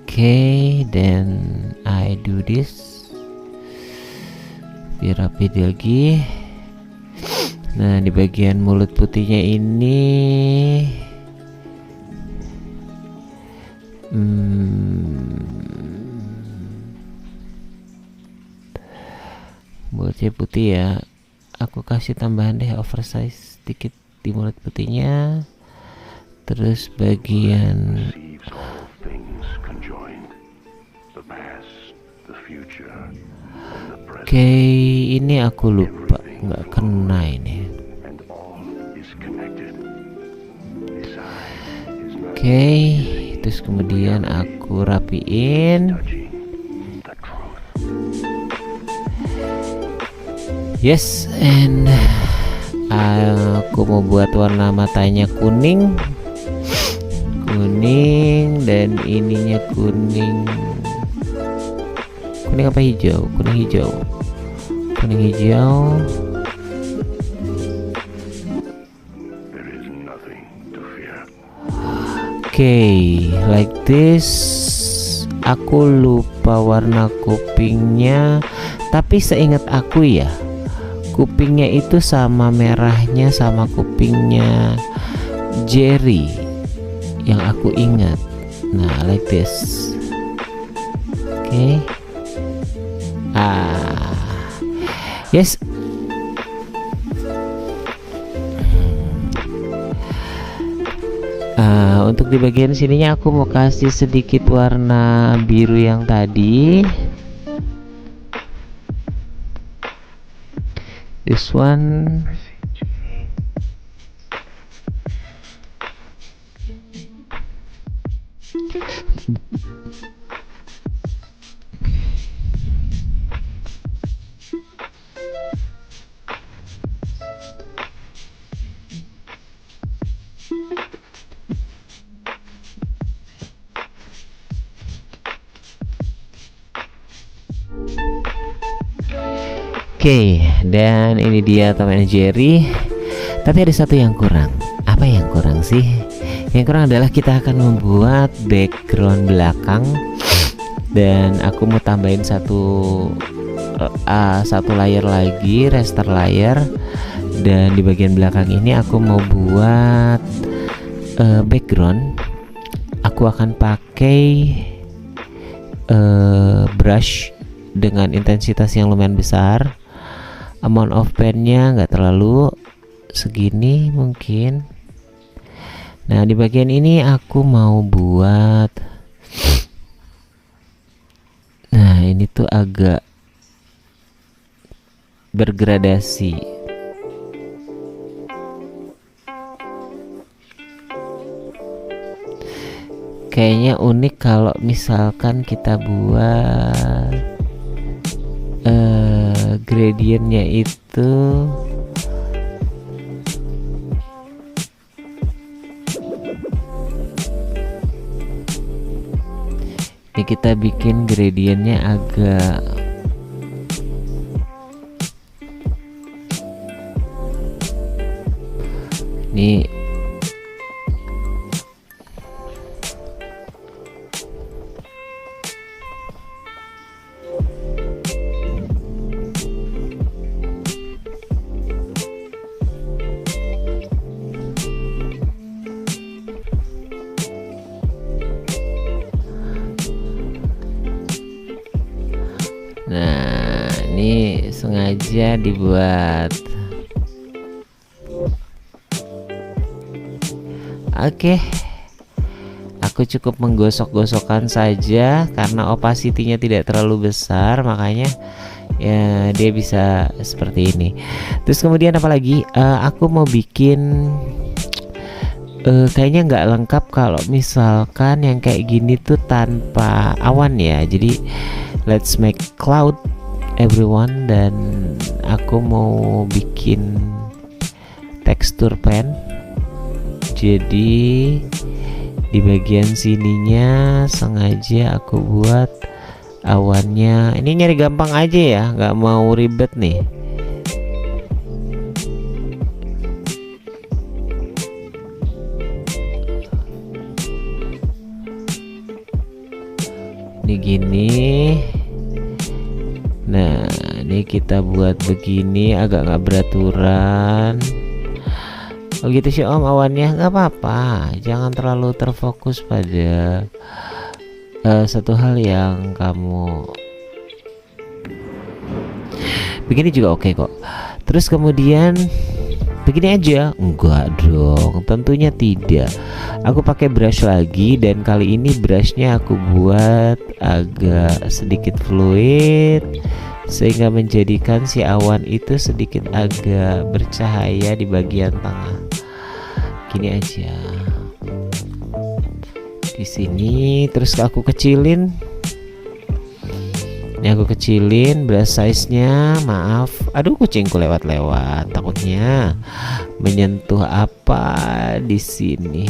Oke, then I do this biar rapi lagi. Nah, di bagian mulut putihnya ini mulutnya putih ya. Aku kasih tambahan deh oversize sedikit di mulut putihnya. Terus bagian Oke, ini aku lupa, nggak kena ini. Oke, terus kemudian aku rapiin. Yes, and aku mau buat warna matanya kuning, dan ininya kuning apa hijau? Kuning hijau. Okay, like this. Aku lupa warna kupingnya, tapi seingat aku ya, kupingnya itu sama merahnya sama kupingnya Jerry yang aku ingat. Nah, like this. Okay. Yes. Untuk di bagian sininya aku mau kasih sedikit warna biru yang tadi. This one. Oke, dan ini dia Tom and Jerry. Tapi ada satu yang kurang. Apa yang kurang sih? Yang kurang adalah kita akan membuat background belakang, dan aku mau tambahin satu layer lagi, raster layer. Dan di bagian belakang ini aku mau buat background. Aku akan pakai brush dengan intensitas yang lumayan besar. Amount of pen-nya nggak terlalu segini mungkin. Nah, di bagian ini aku mau buat, nah ini tuh agak bergradasi. Kayaknya unik kalau misalkan kita buat gradientnya itu ini, kita bikin gradientnya agak ini. Nah, ini sengaja dibuat. Oke. Aku cukup menggosok-gosokkan saja karena opacity-nya tidak terlalu besar, makanya ya dia bisa seperti ini. Terus kemudian apa lagi? Aku mau bikin kayaknya nggak lengkap kalau misalkan yang kayak gini tuh tanpa awan ya. Jadi let's make cloud everyone, dan aku mau bikin tekstur pen. Jadi di bagian sininya sengaja aku buat awannya. Ini nyari gampang aja ya, nggak mau ribet nih. Ini gini. Nah, ini kita buat begini, agak nggak beraturan. Oh gitu sih Om, awannya nggak apa-apa, jangan terlalu terfokus pada satu hal yang kamu begini juga oke kok. Terus kemudian begini aja? Enggak dong, tentunya tidak. Aku pakai brush lagi, dan kali ini brushnya aku buat agak sedikit fluid sehingga menjadikan si awan itu sedikit agak bercahaya di bagian tengah. Gini aja. di sini, terus aku kecilin. Ini aku kecilin brush size-nya. Maaf, aduh kucingku lewat-lewat, takutnya menyentuh apa di sini.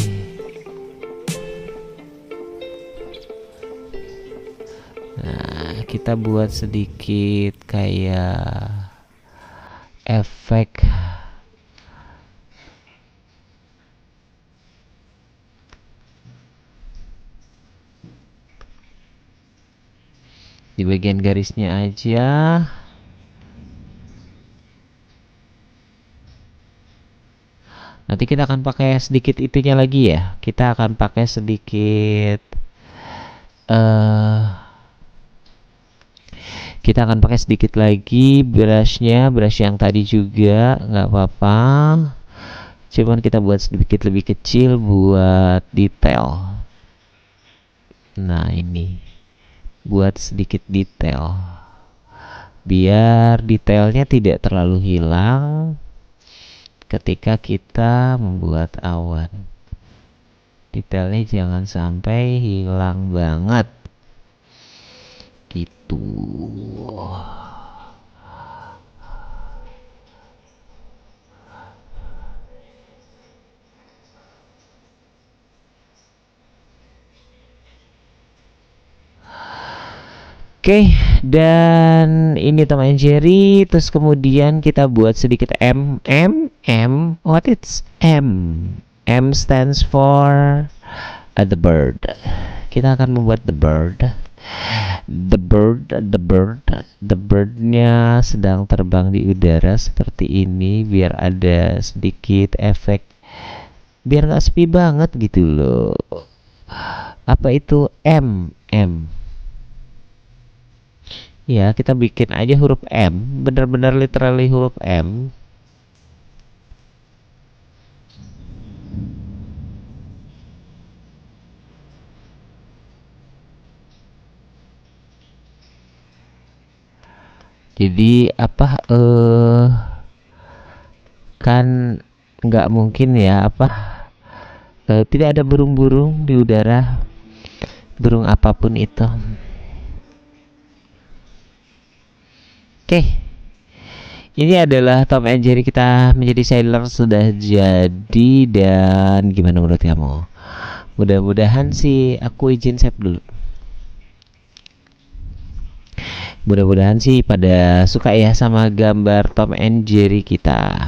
Nah, kita buat sedikit kayak efek di bagian garisnya aja. Nanti kita akan pakai sedikit itunya lagi ya. Kita akan pakai sedikit kita akan pakai sedikit lagi brushnya, brush yang tadi juga nggak apa-apa. Cuman kita buat sedikit lebih kecil buat detail. Nah ini buat sedikit detail, biar detailnya tidak terlalu hilang ketika kita membuat awan. Detailnya jangan sampai hilang banget gitu. Oke, dan ini Tom and Jerry. Terus kemudian kita buat sedikit M. What it's M? M stands for the bird. Kita akan membuat the bird. The birdnya sedang terbang di udara seperti ini, biar ada sedikit efek, biar nggak sepi banget gitu loh. Apa itu M? Ya, kita bikin aja huruf M, bener-bener literally huruf M. Jadi apa kan nggak mungkin ya tidak ada burung-burung di udara, burung apapun itu. Oke, ini adalah Tom and Jerry kita menjadi sailor sudah jadi. Dan gimana menurut kamu? Mudah-mudahan sih, aku izin save dulu. Mudah-mudahan sih pada suka ya sama gambar Tom and Jerry kita.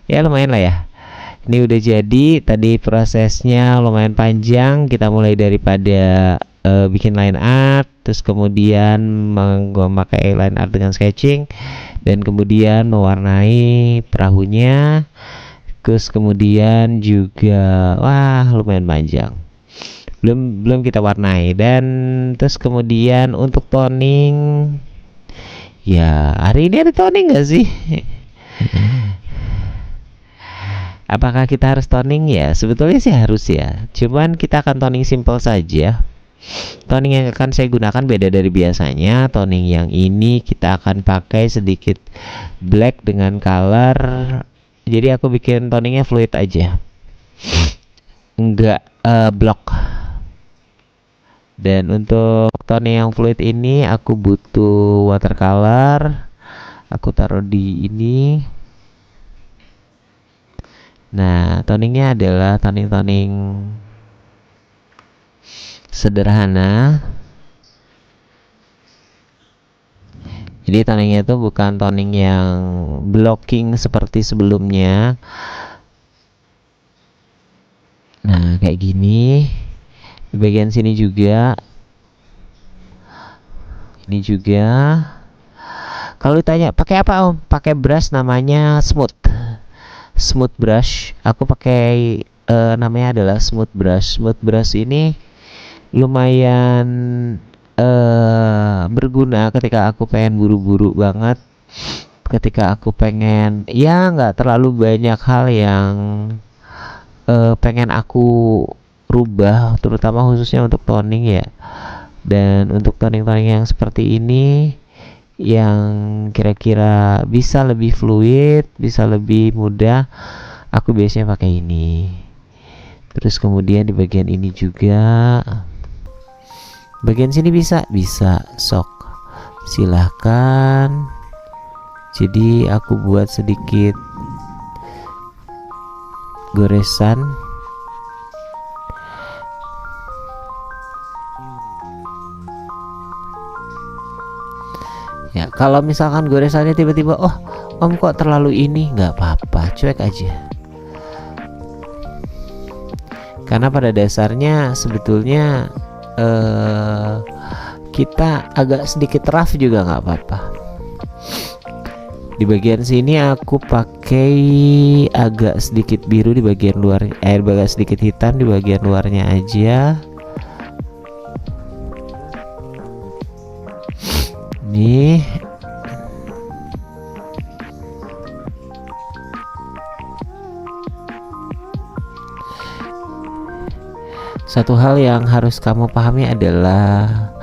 Ya lumayan lah ya. Ini udah jadi. Tadi prosesnya lumayan panjang. Kita mulai daripada bikin line art, terus kemudian memakai line art dengan sketching, dan kemudian mewarnai perahunya, terus kemudian juga wah lumayan panjang. Belum kita warnai, dan terus kemudian untuk toning, ya hari ini ada toning nggak sih? Apakah kita harus toning ya? Sebetulnya sih harus ya. Cuman kita akan toning simple saja. Toning yang akan saya gunakan beda dari biasanya. Toning yang ini kita akan pakai sedikit black dengan color. Jadi aku bikin toningnya fluid aja, enggak block. Dan untuk toning yang fluid ini aku butuh watercolor. Aku taruh di ini. Nah, toningnya adalah toning sederhana. Jadi toningnya itu bukan toning yang blocking seperti sebelumnya. Nah, kayak gini. Di bagian sini juga. Ini juga. Kalau ditanya pakai apa Om? Pakai brush namanya smooth brush. Aku pakai namanya adalah smooth brush. Smooth brush ini lumayan berguna ketika aku pengen buru-buru banget, ketika aku pengen ya nggak terlalu banyak hal yang pengen aku rubah, terutama khususnya untuk toning ya. Dan untuk toning-toning yang seperti ini yang kira-kira bisa lebih fluid, bisa lebih mudah, aku biasanya pakai ini. Terus kemudian di bagian ini juga, bagian sini bisa sok, silahkan. Jadi aku buat sedikit goresan. Ya, kalau misalkan goresannya tiba-tiba, oh om kok terlalu ini, nggak apa-apa, cuek aja. Karena pada dasarnya sebetulnya kita agak sedikit rough juga nggak apa-apa. Di bagian sini aku pakai agak sedikit biru di bagian luar, agak sedikit hitam di bagian luarnya aja. Nih, satu hal yang harus kamu pahami adalah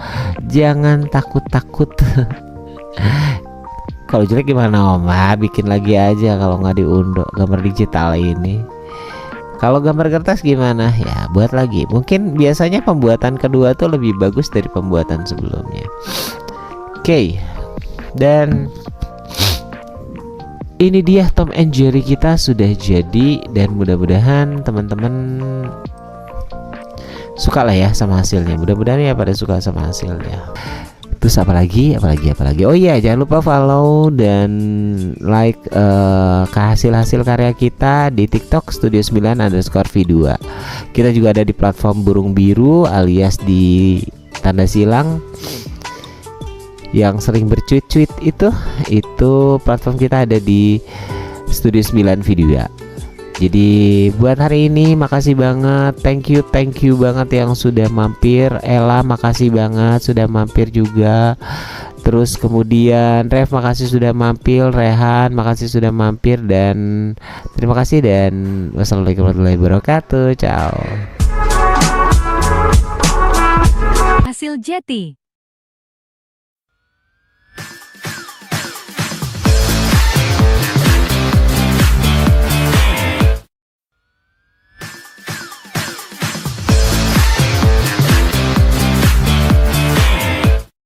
jangan takut-takut. Kalau jelek gimana om? Bikin lagi aja kalau nggak diunduh gambar digital ini. Kalau gambar kertas gimana? Ya buat lagi. Mungkin biasanya pembuatan kedua tuh lebih bagus dari pembuatan sebelumnya. Oke. Dan ini dia Tom and Jerry kita sudah jadi, dan mudah-mudahan teman-teman suka lah ya sama hasilnya. Mudah-mudahan ya pada suka sama hasilnya. Terus apalagi. Oh iya, jangan lupa follow dan like hasil karya kita di TikTok Studio9_V2. Kita juga ada di platform Burung Biru alias di tanda silang yang sering bercuit-cuit itu platform kita ada di Studio9V2. Jadi buat hari ini makasih banget, thank you banget yang sudah mampir. Ella makasih banget sudah mampir juga. Terus kemudian Rev makasih sudah mampir, Rehan makasih sudah mampir, dan terima kasih dan wassalamualaikum warahmatullahi wabarakatuh. Ciao. Hasil Jeti.